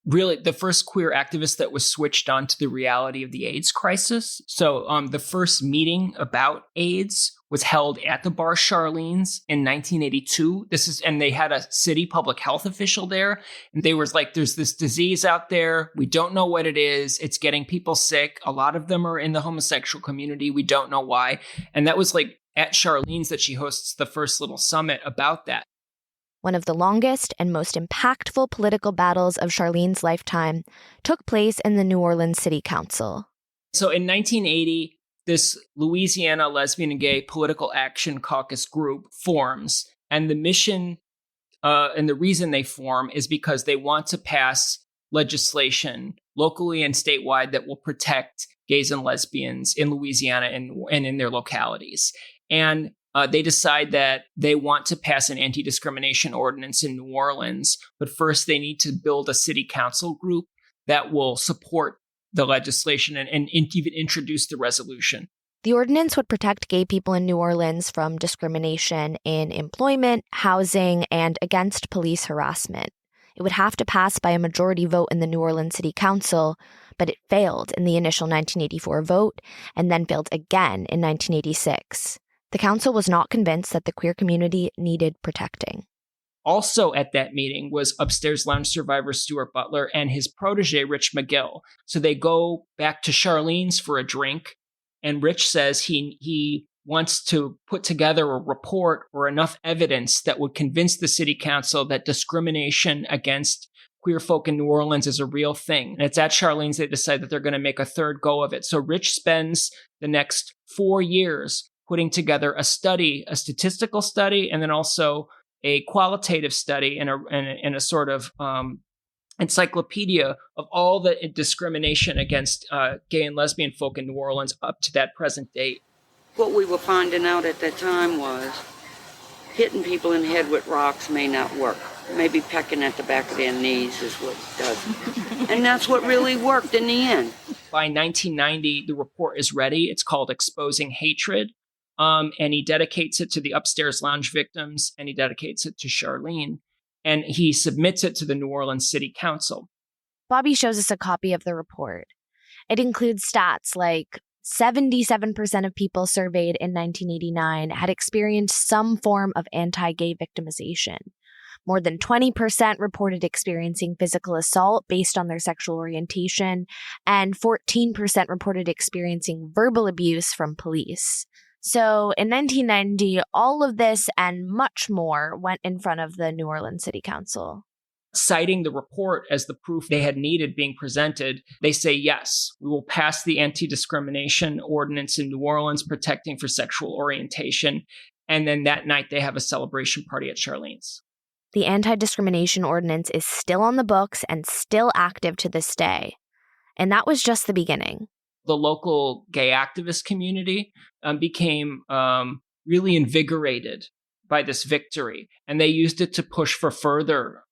queer activist that was switched on to the reality of the AIDS crisis. So the first meeting about AIDS was held at the bar Charlene's in 1982. And they had a city public health official there. And they was like, there's this disease out there. We don't know what it is. It's getting people sick. A lot of them are in the homosexual community. We don't know why. And that was like at Charlene's that she hosts the first little summit about that. One of the longest and most impactful political battles of Charlene's lifetime took place in the New Orleans City Council. So in 1980, this Louisiana Lesbian and Gay Political Action Caucus group forms. And the mission and the reason they form is because they want to pass legislation locally and statewide that will protect gays and lesbians in Louisiana and in their localities. And they decide that they want to pass an anti-discrimination ordinance in New Orleans, but first they need to build a city council group that will support the legislation and even introduce the resolution. The ordinance would protect gay people in New Orleans from discrimination in employment, housing, and against police harassment. It would have to pass by a majority vote in the New Orleans City Council, but it failed in the initial 1984 vote and then failed again in 1986. The council was not convinced that the queer community needed protecting. Also at that meeting was Upstairs Lounge survivor Stuart Butler and his protege, Rich McGill. So they go back to Charlene's for a drink, and Rich says he wants to put together a report or enough evidence that would convince the city council that discrimination against queer folk in New Orleans is a real thing. And it's at Charlene's they decide that they're going to make a third go of it. So Rich spends the next 4 years putting together a study, a statistical study, and then also a qualitative study and a sort of encyclopedia of all the discrimination against gay and lesbian folk in New Orleans up to that present date. What we were finding out at that time was hitting people in the head with rocks may not work. Maybe pecking at the back of their knees is what does. And that's what really worked in the end. By 1990, the report is ready. It's called Exposing Hatred. And he dedicates it to the Upstairs Lounge victims, and he dedicates it to Charlene. and he submits it to the New Orleans City Council. Bobby shows us a copy of the report. It includes stats like 77% of people surveyed in 1989 had experienced some form of anti-gay victimization. More than 20% reported experiencing physical assault based on their sexual orientation, and 14% reported experiencing verbal abuse from police. So in 1990, all of this and much more went in front of the New Orleans City Council. Citing the report as the proof they had needed being presented, they say, yes, we will pass the anti-discrimination ordinance in New Orleans protecting for sexual orientation. And then that night they have a celebration party at Charlene's. The anti-discrimination ordinance is still on the books and still active to this day. And that was just the beginning. The local gay activist community became really invigorated by this victory, and they used it to push for further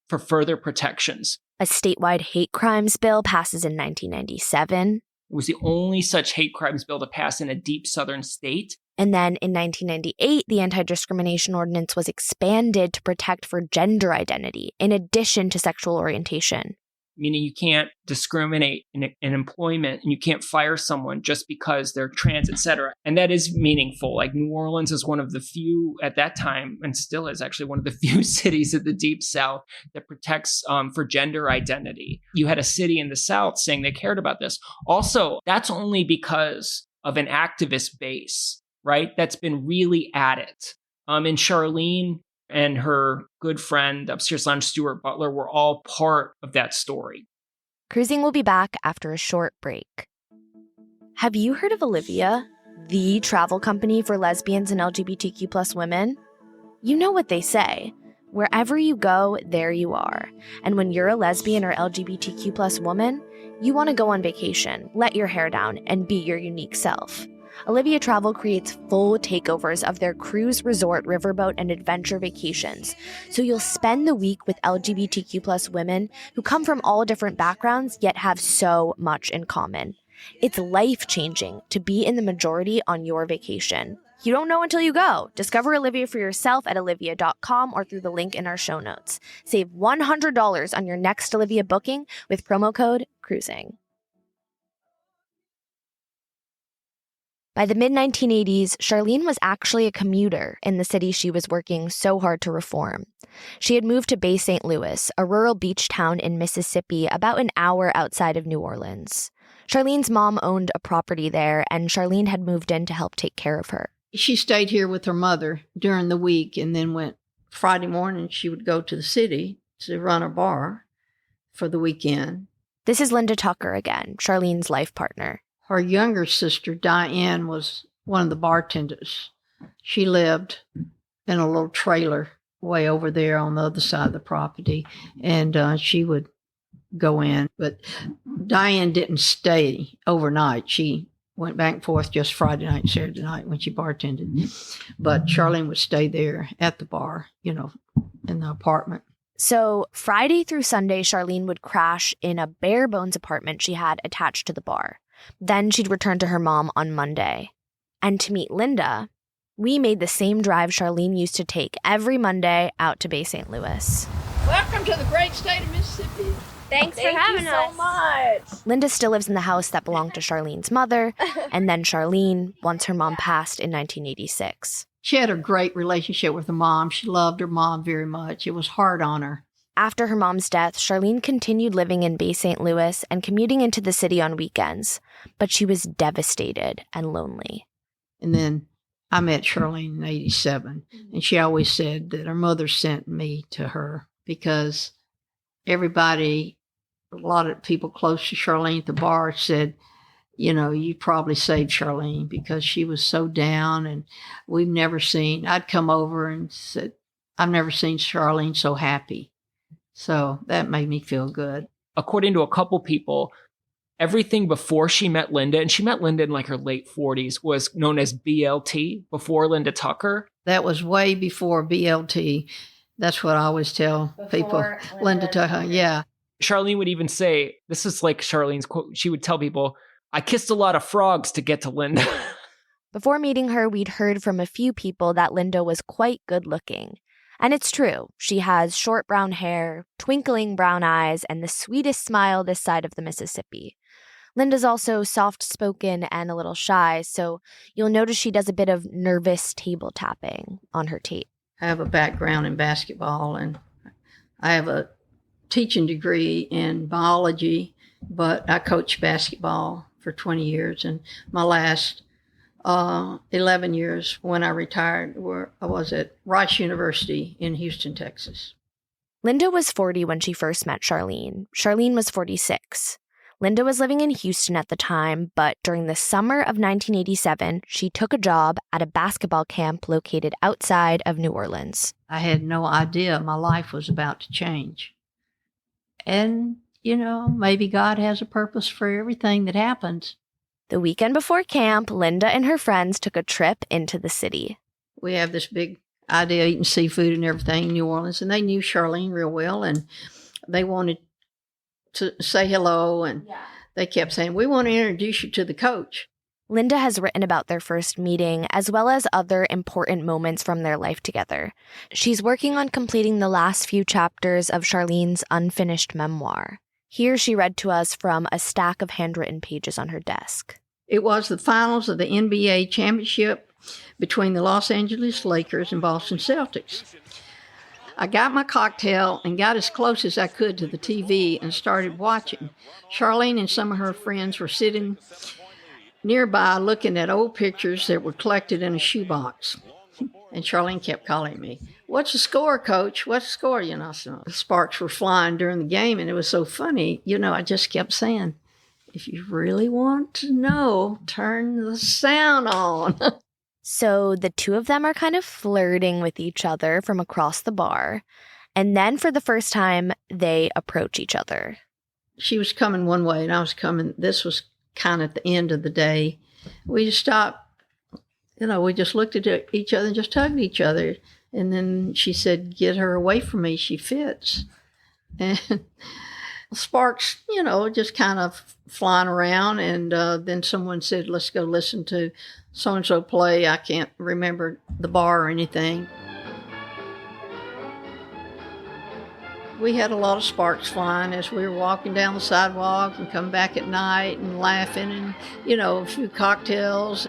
protections. A statewide hate crimes bill passes in 1997. It was the only such hate crimes bill to pass in a deep southern state. And then in 1998, the anti-discrimination ordinance was expanded to protect for gender identity, in addition to sexual orientation. Meaning you can't discriminate in employment, and you can't fire someone just because they're trans, etc. And that is meaningful. Like New Orleans is one of the few at that time, and still is actually one of the few cities in the Deep South that protects for gender identity. You had a city in the South saying they cared about this. Also, that's only because of an activist base, right? That's been really at it. And Charlene and her good friend, upstairs lounge Stuart Butler, were all part of that story. Cruising will be back after a short break. Have you heard of Olivia, the travel company for lesbians and LGBTQ+ women? You know what they say. Wherever you go, there you are. And when you're a lesbian or LGBTQ+ woman, you want to go on vacation, let your hair down, and be your unique self. Olivia Travel creates full takeovers of their cruise, resort, riverboat, and adventure vacations. So you'll spend the week with LGBTQ+ women who come from all different backgrounds, yet have so much in common. It's life-changing to be in the majority on your vacation. You don't know until you go. Discover Olivia for yourself at olivia.com or through the link in our show notes. Save $100 on your next Olivia booking with promo code CRUISING. By the mid-1980s, Charlene was actually a commuter in the city she was working so hard to reform. She had moved to Bay St. Louis, a rural beach town in Mississippi about an hour outside of New Orleans. Charlene's mom owned a property there, and Charlene had moved in to help take care of her. She stayed here with her mother during the week and then went Friday morning. She would go to the city to run a bar for the weekend. This is Linda Tucker again, Charlene's life partner. Her younger sister, Diane, was one of the bartenders. She lived in a little trailer way over there on the other side of the property, and she would go in. But Diane didn't stay overnight. She went back and forth just Friday night and Saturday night when she bartended. But Charlene would stay there at the bar, in the apartment. So Friday through Sunday, Charlene would crash in a bare-bones apartment she had attached to the bar. Then she'd return to her mom on Monday. And to meet Linda, we made the same drive Charlene used to take every Monday out to Bay St. Louis. Welcome to the great state of Mississippi. Thanks for having us. Thank you so much. Linda still lives in the house that belonged to Charlene's mother, and then Charlene, once her mom passed in 1986. She had a great relationship with her mom. She loved her mom very much. It was hard on her. After her mom's death, Charlene continued living in Bay St. Louis and commuting into the city on weekends, but she was devastated and lonely. And then I met Charlene in 87, and she always said that her mother sent me to her because everybody, a lot of people close to Charlene at the bar said, you probably saved Charlene because she was so down, and I'd come over and said, I've never seen Charlene so happy. So that made me feel good. According to a couple people, everything before she met Linda, and she met Linda in like her late 40s, was known as BLT, before Linda Tucker. That was way before BLT. That's what I always tell people. Linda Tucker, yeah. Charlene would even say, this is like Charlene's quote, she would tell people, I kissed a lot of frogs to get to Linda. Before meeting her, we'd heard from a few people that Linda was quite good looking. And it's true. She has short brown hair, twinkling brown eyes, and the sweetest smile this side of the Mississippi. Linda's also soft-spoken and a little shy, so you'll notice she does a bit of nervous table tapping on her tape. I have a background in basketball, and I have a teaching degree in biology, but I coached basketball for 20 years, and my last 11 years when I retired I was at Rice University in Houston, Texas. Linda was 40 when she first met Charlene. Charlene was 46. Linda was living in Houston at the time, but during the summer of 1987, she took a job at a basketball camp located outside of New Orleans. I had no idea my life was about to change. And, maybe God has a purpose for everything that happens. The weekend before camp, Linda and her friends took a trip into the city. We have this big idea of eating seafood and everything in New Orleans, and they knew Charlene real well, and they wanted to say hello, and they kept saying, "We want to introduce you to the coach." Linda has written about their first meeting, as well as other important moments from their life together. She's working on completing the last few chapters of Charlene's unfinished memoir. Here she read to us from a stack of handwritten pages on her desk. It was the finals of the NBA championship between the Los Angeles Lakers and Boston Celtics. I got my cocktail and got as close as I could to the TV and started watching. Charlene and some of her friends were sitting nearby looking at old pictures that were collected in a shoebox. And Charlene kept calling me, "What's the score, Coach? What's the score?" So the sparks were flying during the game, and it was so funny. I just kept saying, "If you really want to know, turn the sound on." So the two of them are kind of flirting with each other from across the bar. And then for the first time, they approach each other. She was coming one way and I was coming. This was kind of at the end of the day. We just stopped. We just looked at each other and just hugged each other. And then she said, "Get her away from me. She fits." And sparks, just kind of flying around. And then someone said, "Let's go listen to so-and-so play." I can't remember the bar or anything. We had a lot of sparks flying as we were walking down the sidewalk and come back at night and laughing and, a few cocktails.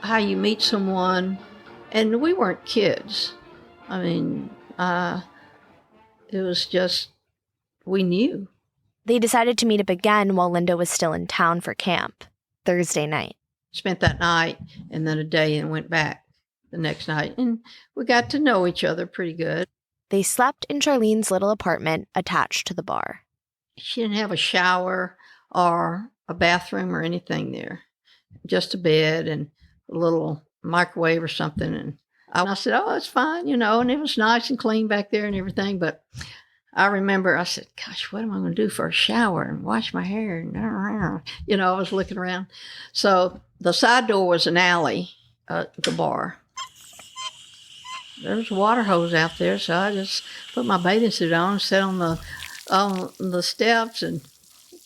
How you meet someone, and we weren't kids. I mean, it was just, we knew. They decided to meet up again while Linda was still in town for camp, Thursday night. Spent that night and then a day and went back the next night. And we got to know each other pretty good. They slept in Charlene's little apartment attached to the bar. She didn't have a shower or a bathroom or anything there. Just a bed and a little microwave or something. And I said, "Oh, that's fine," and it was nice and clean back there and everything. But I remember I said, "Gosh, what am I going to do for a shower and wash my hair?" And, I was looking around. So the side door was an alley at the bar. There was a water hose out there, so I just put my bathing suit on, sat on the steps and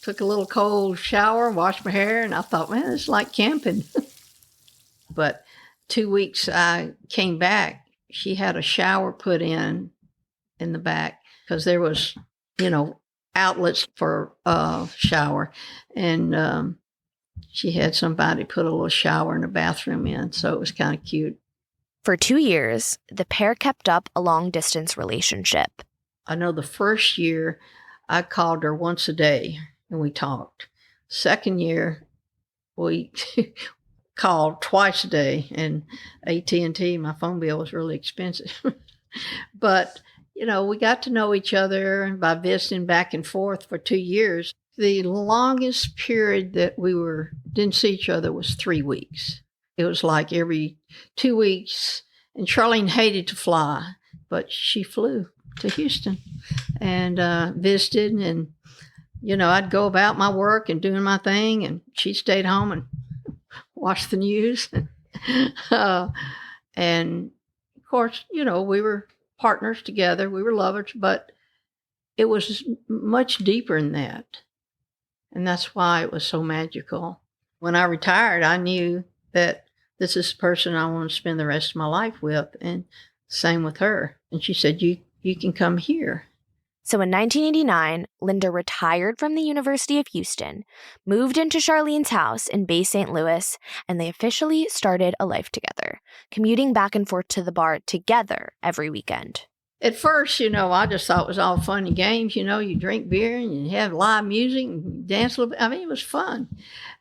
took a little cold shower, washed my hair, and I thought, man, it's like camping. But 2 weeks I came back, she had a shower put in the back because there was, outlets for a shower. And she had somebody put a little shower in the bathroom in, so it was kind of cute. For 2 years, the pair kept up a long-distance relationship. I know the first year I called her once a day and we talked. Second year, we called twice a day, and AT&T, my phone bill was really expensive. But, we got to know each other by visiting back and forth for 2 years. The longest period that we didn't see each other was 3 weeks. It was like every 2 weeks, and Charlene hated to fly, but she flew to Houston and visited, and I'd go about my work and doing my thing, and she stayed home and watched the news. And of course, we were partners together, we were lovers, but it was much deeper than that. And that's why it was so magical. When I retired, I knew that this is the person I want to spend the rest of my life with. And same with her. And she said, you can come here. So in 1989, Linda retired from the University of Houston, moved into Charlene's house in Bay St. Louis, and they officially started a life together, commuting back and forth to the bar together every weekend. At first, I just thought it was all fun and games. You drink beer and you have live music and dance a little bit. I mean, it was fun.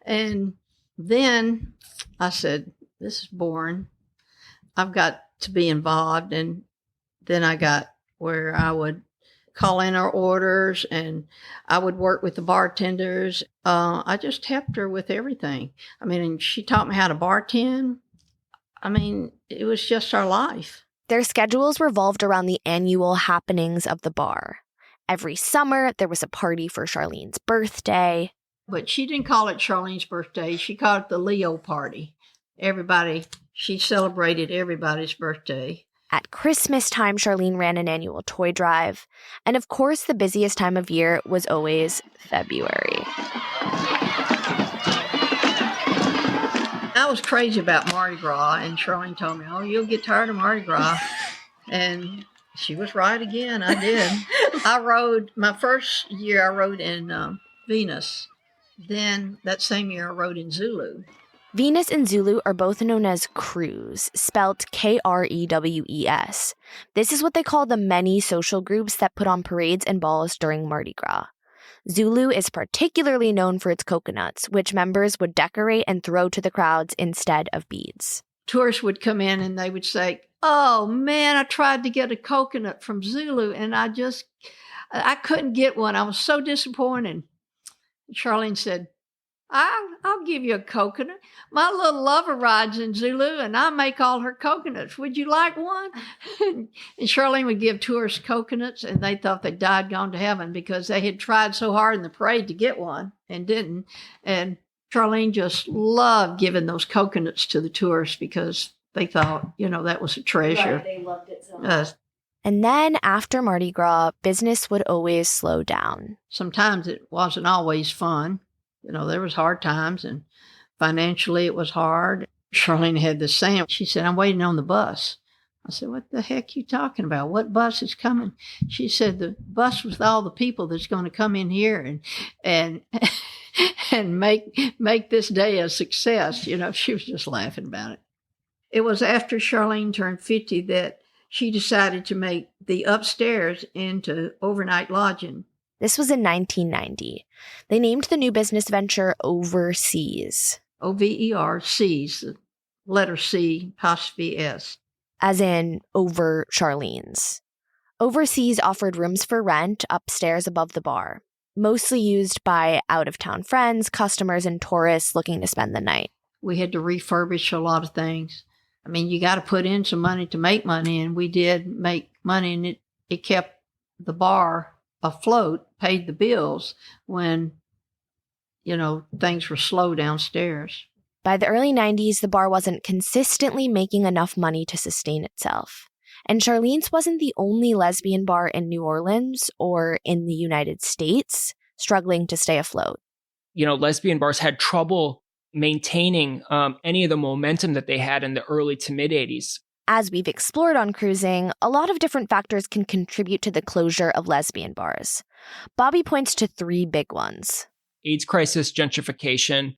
And then I said, this is boring. I've got to be involved. And then I got where I would call in our orders and I would work with the bartenders. I just helped her with everything. I mean, and she taught me how to bartend. I mean, it was just our life. Their schedules revolved around the annual happenings of the bar. Every summer, there was a party for Charlene's birthday. But she didn't call it Charlene's birthday. She called it the Leo party. She celebrated everybody's birthday. At Christmas time, Charlene ran an annual toy drive. And of course, the busiest time of year was always February. I was crazy about Mardi Gras, and Charlene told me, oh, you'll get tired of Mardi Gras. And she was right again. I did. My first year I rode in Venus. Then that same year I rode in Zulu. Venus and Zulu are both known as crews, spelt Krewes. This is what they call the many social groups that put on parades and balls during Mardi Gras. Zulu is particularly known for its coconuts, which members would decorate and throw to the crowds instead of beads. Tourists would come in and they would say, oh man, I tried to get a coconut from Zulu and I couldn't get one. I was so disappointed. Charlene said, I'll give you a coconut. My little lover rides in Zulu and I make all her coconuts. Would you like one? And Charlene would give tourists coconuts and they thought they died gone to heaven because they had tried so hard in the parade to get one and didn't. And Charlene just loved giving those coconuts to the tourists because they thought, that was a treasure. Right, they loved it so much. And then after Mardi Gras, business would always slow down. Sometimes it wasn't always fun. There was hard times and financially it was hard. Charlene had the same. She said, I'm waiting on the bus. I said, what the heck are you talking about? What bus is coming? She said, the bus with all the people that's going to come in here and make this day a success. She was just laughing about it. It was after Charlene turned 50 that she decided to make the upstairs into overnight lodging. This was in 1990. They named the new business venture Overseas. Overseas, the letter C, apostrophe S. As in over Charlene's. Overseas offered rooms for rent upstairs above the bar, mostly used by out-of-town friends, customers, and tourists looking to spend the night. We had to refurbish a lot of things. I mean, you got to put in some money to make money, and we did make money, and it kept the bar afloat, paid the bills when, things were slow downstairs. By the early 90s, the bar wasn't consistently making enough money to sustain itself. And Charlene's wasn't the only lesbian bar in New Orleans or in the United States struggling to stay afloat. Lesbian bars had trouble maintaining any of the momentum that they had in the early to mid 80s. As we've explored on Cruising, a lot of different factors can contribute to the closure of lesbian bars. Bobby points to 3 big ones. AIDS crisis, gentrification,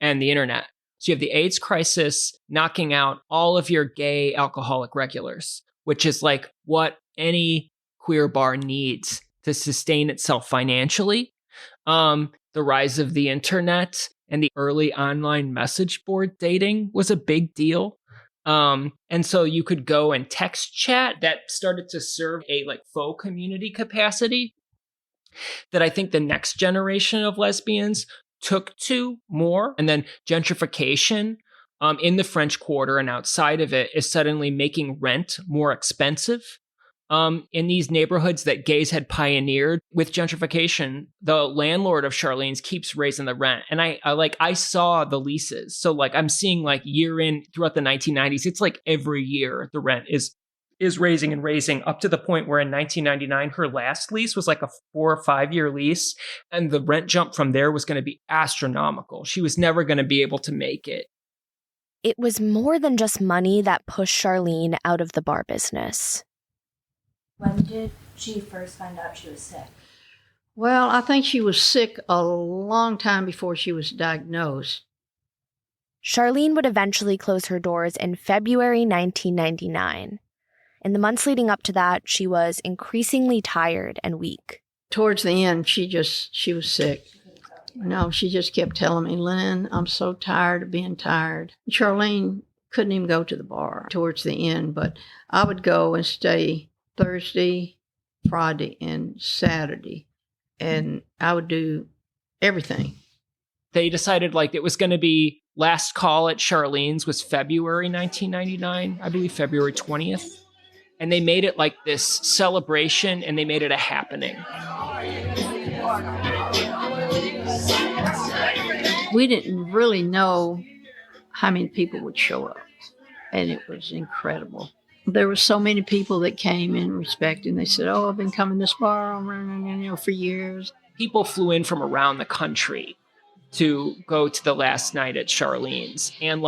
and the internet. So you have the AIDS crisis knocking out all of your gay alcoholic regulars, which is like what any queer bar needs to sustain itself financially. The rise of the internet and the early online message board dating was a big deal. And so you could go and text chat. That started to serve a faux community capacity that I think the next generation of lesbians took to more. And then gentrification in the French Quarter and outside of it is suddenly making rent more expensive. In these neighborhoods that gays had pioneered with gentrification, the landlord of Charlene's keeps raising the rent. And I saw the leases. So I'm seeing year in throughout the 1990s, it's every year the rent is raising and raising up to the point where in 1999, her last lease was a 4 or 5 year lease. And the rent jump from there was going to be astronomical. She was never going to be able to make it. it was more than just money that pushed Charlene out of the bar business. When did she first find out she was sick? Well, I think she was sick a long time before she was diagnosed. Charlene would eventually close her doors in February 1999. In the months leading up to that, she was increasingly tired and weak. Towards the end, she was sick. No, she just kept telling me, Lynn, I'm so tired of being tired. Charlene couldn't even go to the bar towards the end, but I would go and stay Thursday, Friday, and Saturday, and I would do everything. They decided it was going to be last call at Charlene's was February 1999, I believe February 20th. And they made it like this celebration, and they made it a happening. We didn't really know how many people would show up, and it was incredible. There were so many people that came in respecting. They said, "Oh, I've been coming to this bar for years." People flew in from around the country to go to the last night at Charlene's, and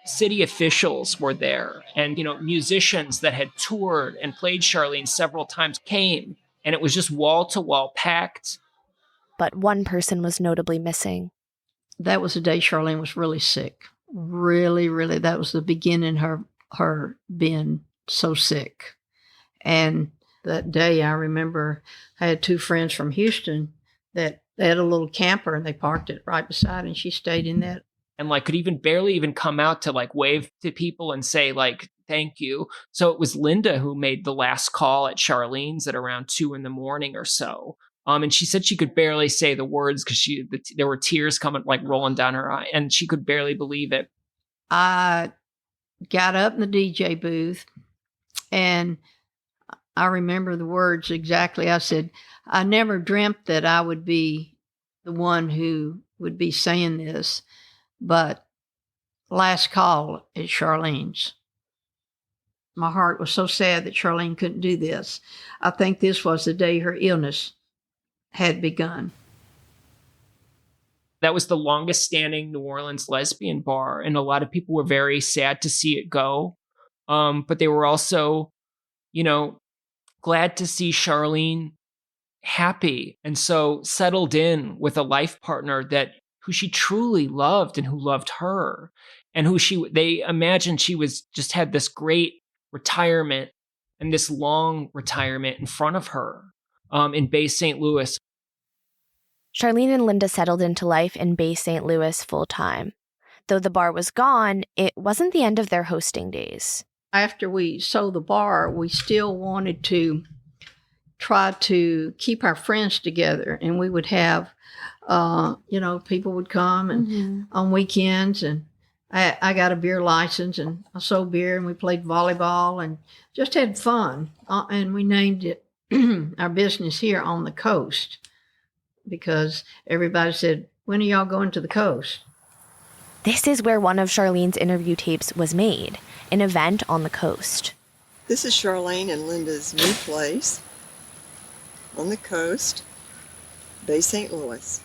city officials were there, and musicians that had toured and played Charlene several times came, and it was just wall to wall packed. But one person was notably missing. That was the day Charlene was really sick. Really, really. That was the beginning of her being so sick. And that day, I remember I had two friends from Houston that they had a little camper, and they parked it right beside, and she stayed in that. And could barely even come out to wave to people and say thank you. So it was Linda who made the last call at Charlene's at around 2 a.m. or so. And she said she could barely say the words because there were tears coming rolling down her eye, and she could barely believe it. I got up in the DJ booth, and I remember the words exactly. I said, "I never dreamt that I would be the one who would be saying this, but last call at Charlene's." My heart was so sad that Charlene couldn't do this. I think this was the day her illness had begun. That was the longest standing New Orleans lesbian bar, and a lot of people were very sad to see it go. But they were also, glad to see Charlene happy and so settled in with a life partner who she truly loved and who loved her, and they imagined she was just had this great retirement and this long retirement in front of her in Bay St. Louis. Charlene and Linda settled into life in Bay St. Louis full-time. Though the bar was gone, it wasn't the end of their hosting days. After we sold the bar, we still wanted to try to keep our friends together, and we would have, people would come and on weekends, and I got a beer license, and I sold beer, and we played volleyball and just had fun. And we named it our business here On the Coast, because everybody said, "When are y'all going to the coast?" This is where one of Charlene's interview tapes was made, an event on the coast. This is Charlene and Linda's new place on the coast, Bay St. Louis.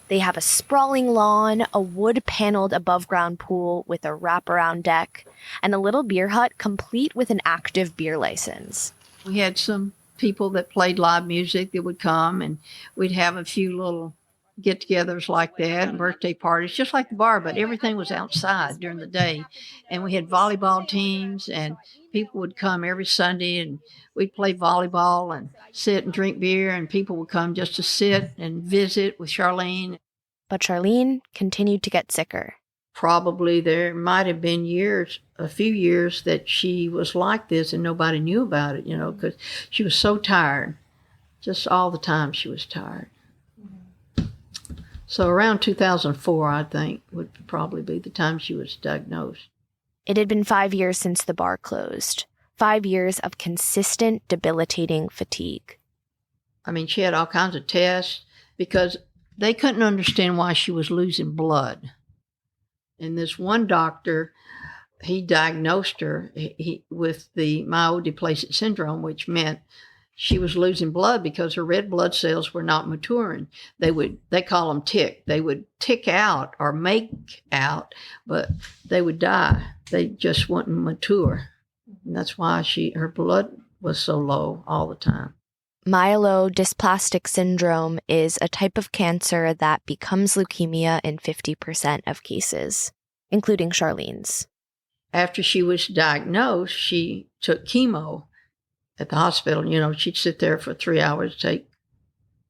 They have a sprawling lawn, a wood-paneled above-ground pool with a wraparound deck, and a little beer hut complete with an active beer license. We had some people that played live music that would come, and we'd have a few little get-togethers like that, and birthday parties, just like the bar, but everything was outside during the day. And we had volleyball teams, and people would come every Sunday, and we'd play volleyball and sit and drink beer, and people would come just to sit and visit with Charlene. But Charlene continued to get sicker. Probably there might have been a few years that she was like this and nobody knew about it, because she was so tired. Just all the time she was tired. So around 2004, I think, would probably be the time she was diagnosed. It had been 5 years since the bar closed. 5 years of consistent, debilitating fatigue. I mean, she had all kinds of tests because they couldn't understand why she was losing blood. And this one doctor, he diagnosed her with the myelodysplastic syndrome, which meant she was losing blood because her red blood cells were not maturing. They call them tick. They would tick out or make out, but they would die. They just wouldn't mature. And that's why her blood was so low all the time. Myelodysplastic syndrome is a type of cancer that becomes leukemia in 50% of cases, including Charlene's. After she was diagnosed, she took chemo at the hospital. You know, she'd sit there for 3 hours, take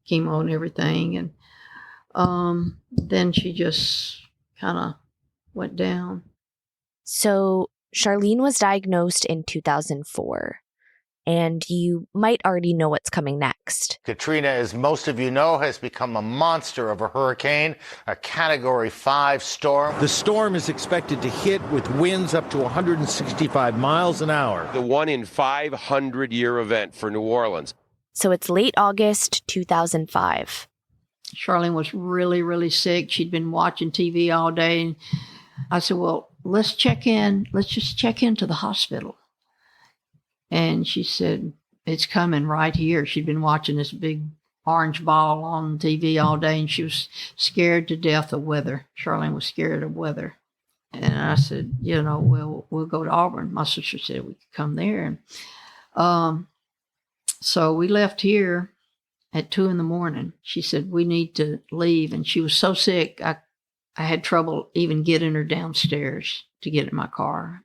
chemo and everything. And then she just kind of went down. So Charlene was diagnosed in 2004. And you might already know what's coming next. Katrina, as most of you know, has become a monster of a hurricane, a Category 5 storm. The storm is expected to hit with winds up to 165 miles an hour. The 1 in 500-year event for New Orleans. So it's late August 2005. Charlene was really, really sick. She'd been watching TV all day. And I said, well, let's check in. Let's just check into the hospital. And she said, it's coming right here. She'd been watching this big orange ball on TV all day, and she was scared to death of weather. Charlene was scared of weather. And I said, you know, we'll go to Auburn. My sister said we could come there. And so we left here at 2 a.m. She said, we need to leave. And she was so sick, I had trouble even getting her downstairs to get in my car.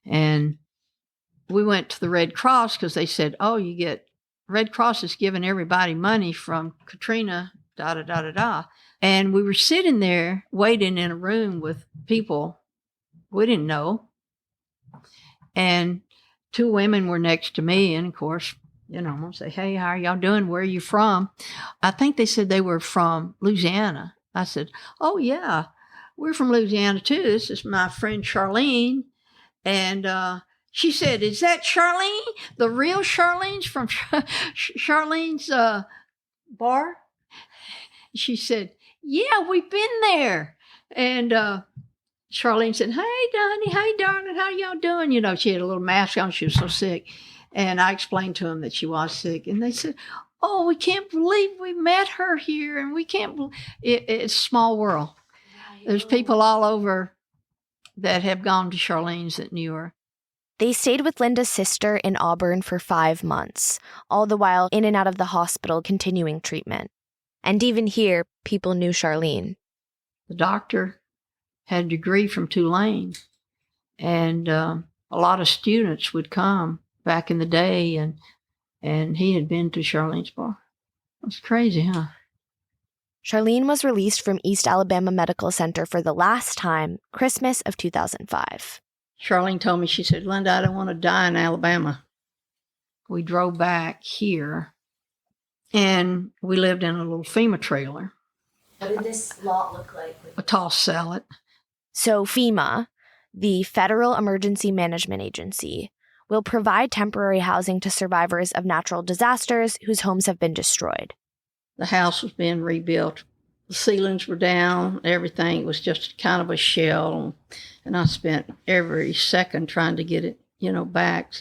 And we went to the Red Cross because they said, oh, Red Cross is giving everybody money from Katrina, da-da-da-da-da. And we were sitting there waiting in a room with people we didn't know. And 2 women were next to me. And, of course, you know, I'm going to say, hey, how are y'all doing? Where are you from? I think they said they were from Louisiana. I said, oh, yeah, we're from Louisiana, too. This is my friend Charlene. And she said, is that Charlene? The real Charlene's from Charlene's bar? She said, yeah, we've been there. And Charlene said, hey, Donnie, hey, darling, how y'all doing? You know, she had a little mask on. She was so sick. And I explained to them that she was sick. And they said, oh, we can't believe we met her here. And we can't believe it's a small world. There's people all over that have gone to Charlene's that knew her. They stayed with Linda's sister in Auburn for 5 months, all the while in and out of the hospital continuing treatment. And even here, people knew Charlene. The doctor had a degree from Tulane, and a lot of students would come back in the day, and he had been to Charlene's bar. That's crazy, huh? Charlene was released from East Alabama Medical Center for the last time, Christmas of 2005. Charlene told me, she said, Linda, I don't want to die in Alabama. We drove back here, and we lived in a little FEMA trailer. What did this lot look like? A tossed salad. So FEMA, the Federal Emergency Management Agency, will provide temporary housing to survivors of natural disasters whose homes have been destroyed. The house was being rebuilt. The ceilings were down. Everything was just kind of a shell. And I spent every second trying to get it, back.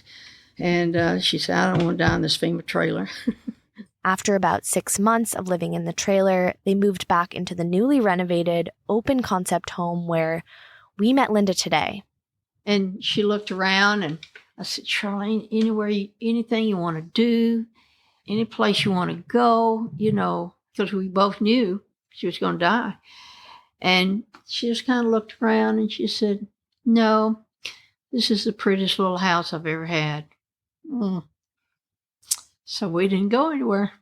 And she said, I don't want to die in this FEMA trailer. After about 6 months of living in the trailer, they moved back into the newly renovated, open-concept home where we met Linda today. And she looked around, and I said, Charlene, anything you want to do, any place you want to go, because we both knew she was going to die. And she just kind of looked around, and she said, no, this is the prettiest little house I've ever had. So we didn't go anywhere.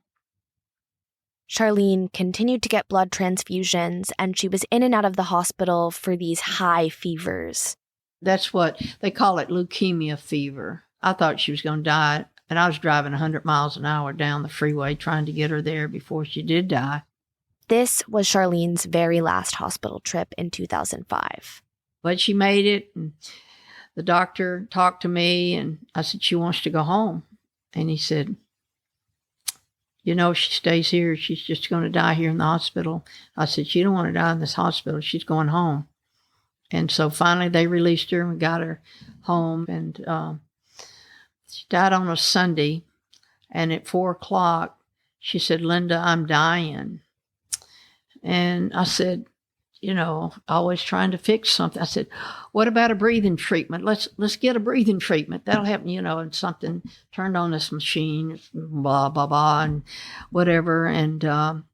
Charlene continued to get blood transfusions, and she was in and out of the hospital for these high fevers. That's what they call it, leukemia fever. I thought she was going to die, and I was driving 100 miles an hour down the freeway trying to get her there before she did die. This was Charlene's very last hospital trip in 2005. But she made it, and the doctor talked to me, and I said, she wants to go home. And he said, if she stays here, she's just going to die here in the hospital. I said, she don't want to die in this hospital. She's going home. And so finally they released her and we got her home. And she died on a Sunday. And at 4:00, she said, Linda, I'm dying. And I said, always trying to fix something. I said, what about a breathing treatment? Let's get a breathing treatment. That'll help me, and something turned on this machine, blah, blah, blah, and whatever. And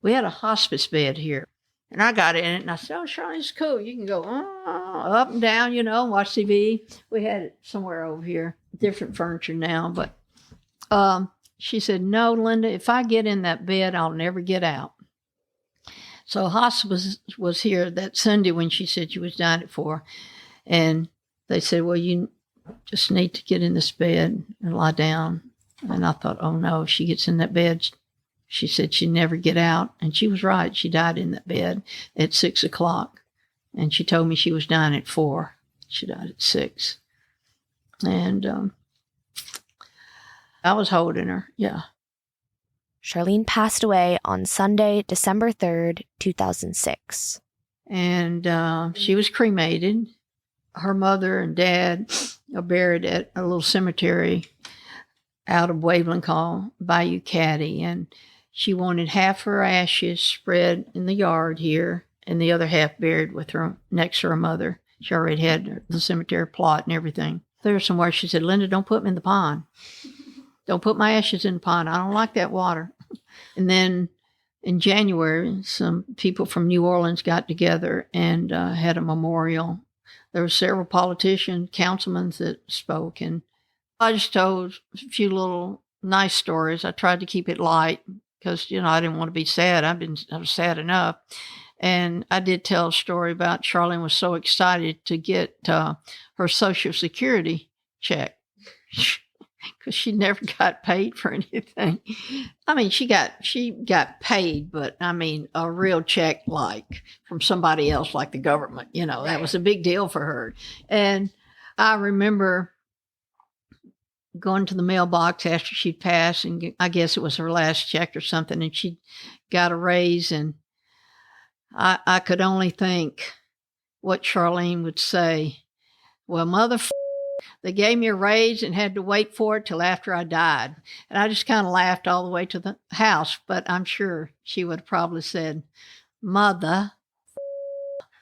we had a hospice bed here. And I got in it, and I said, Charlene, it's cool. You can go up and down, watch TV. We had it somewhere over here, different furniture now. But she said, no, Linda, if I get in that bed, I'll never get out. So hospice was here that Sunday when she said she was dying at 4. And they said, well, you just need to get in this bed and lie down. And I thought, oh, no, if she gets in that bed, she said she'd never get out. And she was right. She died in that bed at 6:00. And she told me she was dying at 4. She died at 6. And I was holding her, yeah. Charlene passed away on Sunday, December 3rd, 2006. And she was cremated. Her mother and dad are buried at a little cemetery out of Waveland called Bayou Caddy. And she wanted half her ashes spread in the yard here and the other half buried with her next to her mother. She already had the cemetery plot and everything. There's somewhere she said, Linda, don't put me in the pond. Don't put my ashes in the pond. I don't like that water. And then in January, some people from New Orleans got together and had a memorial. There were several politicians, councilmen that spoke. And I just told a few little nice stories. I tried to keep it light because, I didn't want to be sad. I was sad enough. And I did tell a story about Charlene was so excited to get her Social Security check. Because she never got paid for anything. I mean, she got paid, but I mean, a real check like from somebody else, like the government, that was a big deal for her. And I remember going to the mailbox after she'd passed, and I guess it was her last check or something, and she got a raise. And I could only think what Charlene would say. Well, they gave me a raise and had to wait for it till after I died. And I just kind of laughed all the way to the house, but I'm sure she would have probably said, Mother,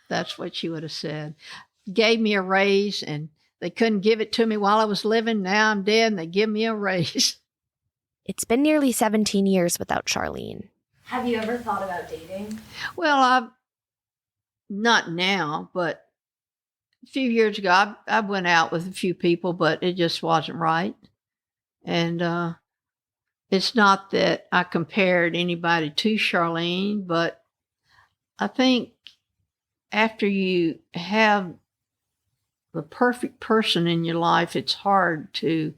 that's what she would have said. Gave me a raise and they couldn't give it to me while I was living. Now I'm dead and they give me a raise. It's been nearly 17 years without Charlene. Have you ever thought about dating? Well, not now, but a few years ago, I went out with a few people, but it just wasn't right. And it's not that I compared anybody to Charlene, but I think after you have the perfect person in your life, it's hard to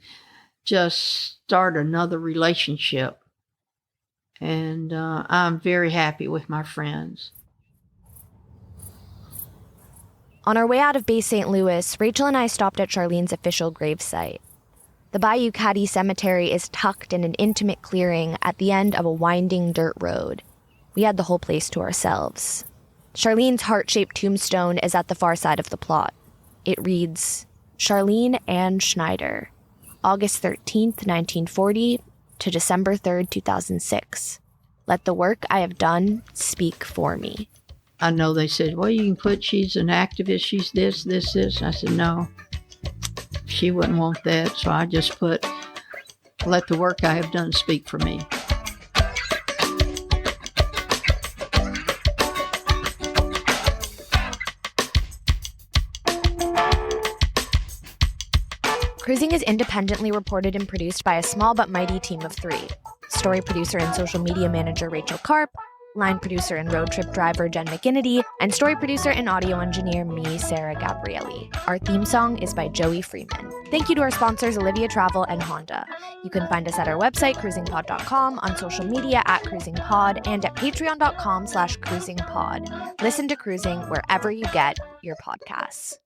just start another relationship. And I'm very happy with my friends. On our way out of Bay St. Louis, Rachel and I stopped at Charlene's official gravesite. The Bayou Caddy Cemetery is tucked in an intimate clearing at the end of a winding dirt road. We had the whole place to ourselves. Charlene's heart-shaped tombstone is at the far side of the plot. It reads, Charlene Ann Schneider, August 13th, 1940 to December 3rd, 2006. Let the work I have done speak for me. I know they said, well, you can put she's an activist, she's this. I said, no, she wouldn't want that. So I just put, let the work I have done speak for me. Cruising is independently reported and produced by a small but mighty team of 3. Story producer and social media manager Rachel Karp, line producer and road trip driver Jen McGinnity, and story producer and audio engineer me, Sarah Gabrielli. Our theme song is by Joey Freeman. Thank you to our sponsors Olivia Travel and Honda. You can find us at our website, cruisingpod.com, on social media at cruisingpod, and at patreon.com/cruisingpod. Listen to Cruising wherever you get your podcasts.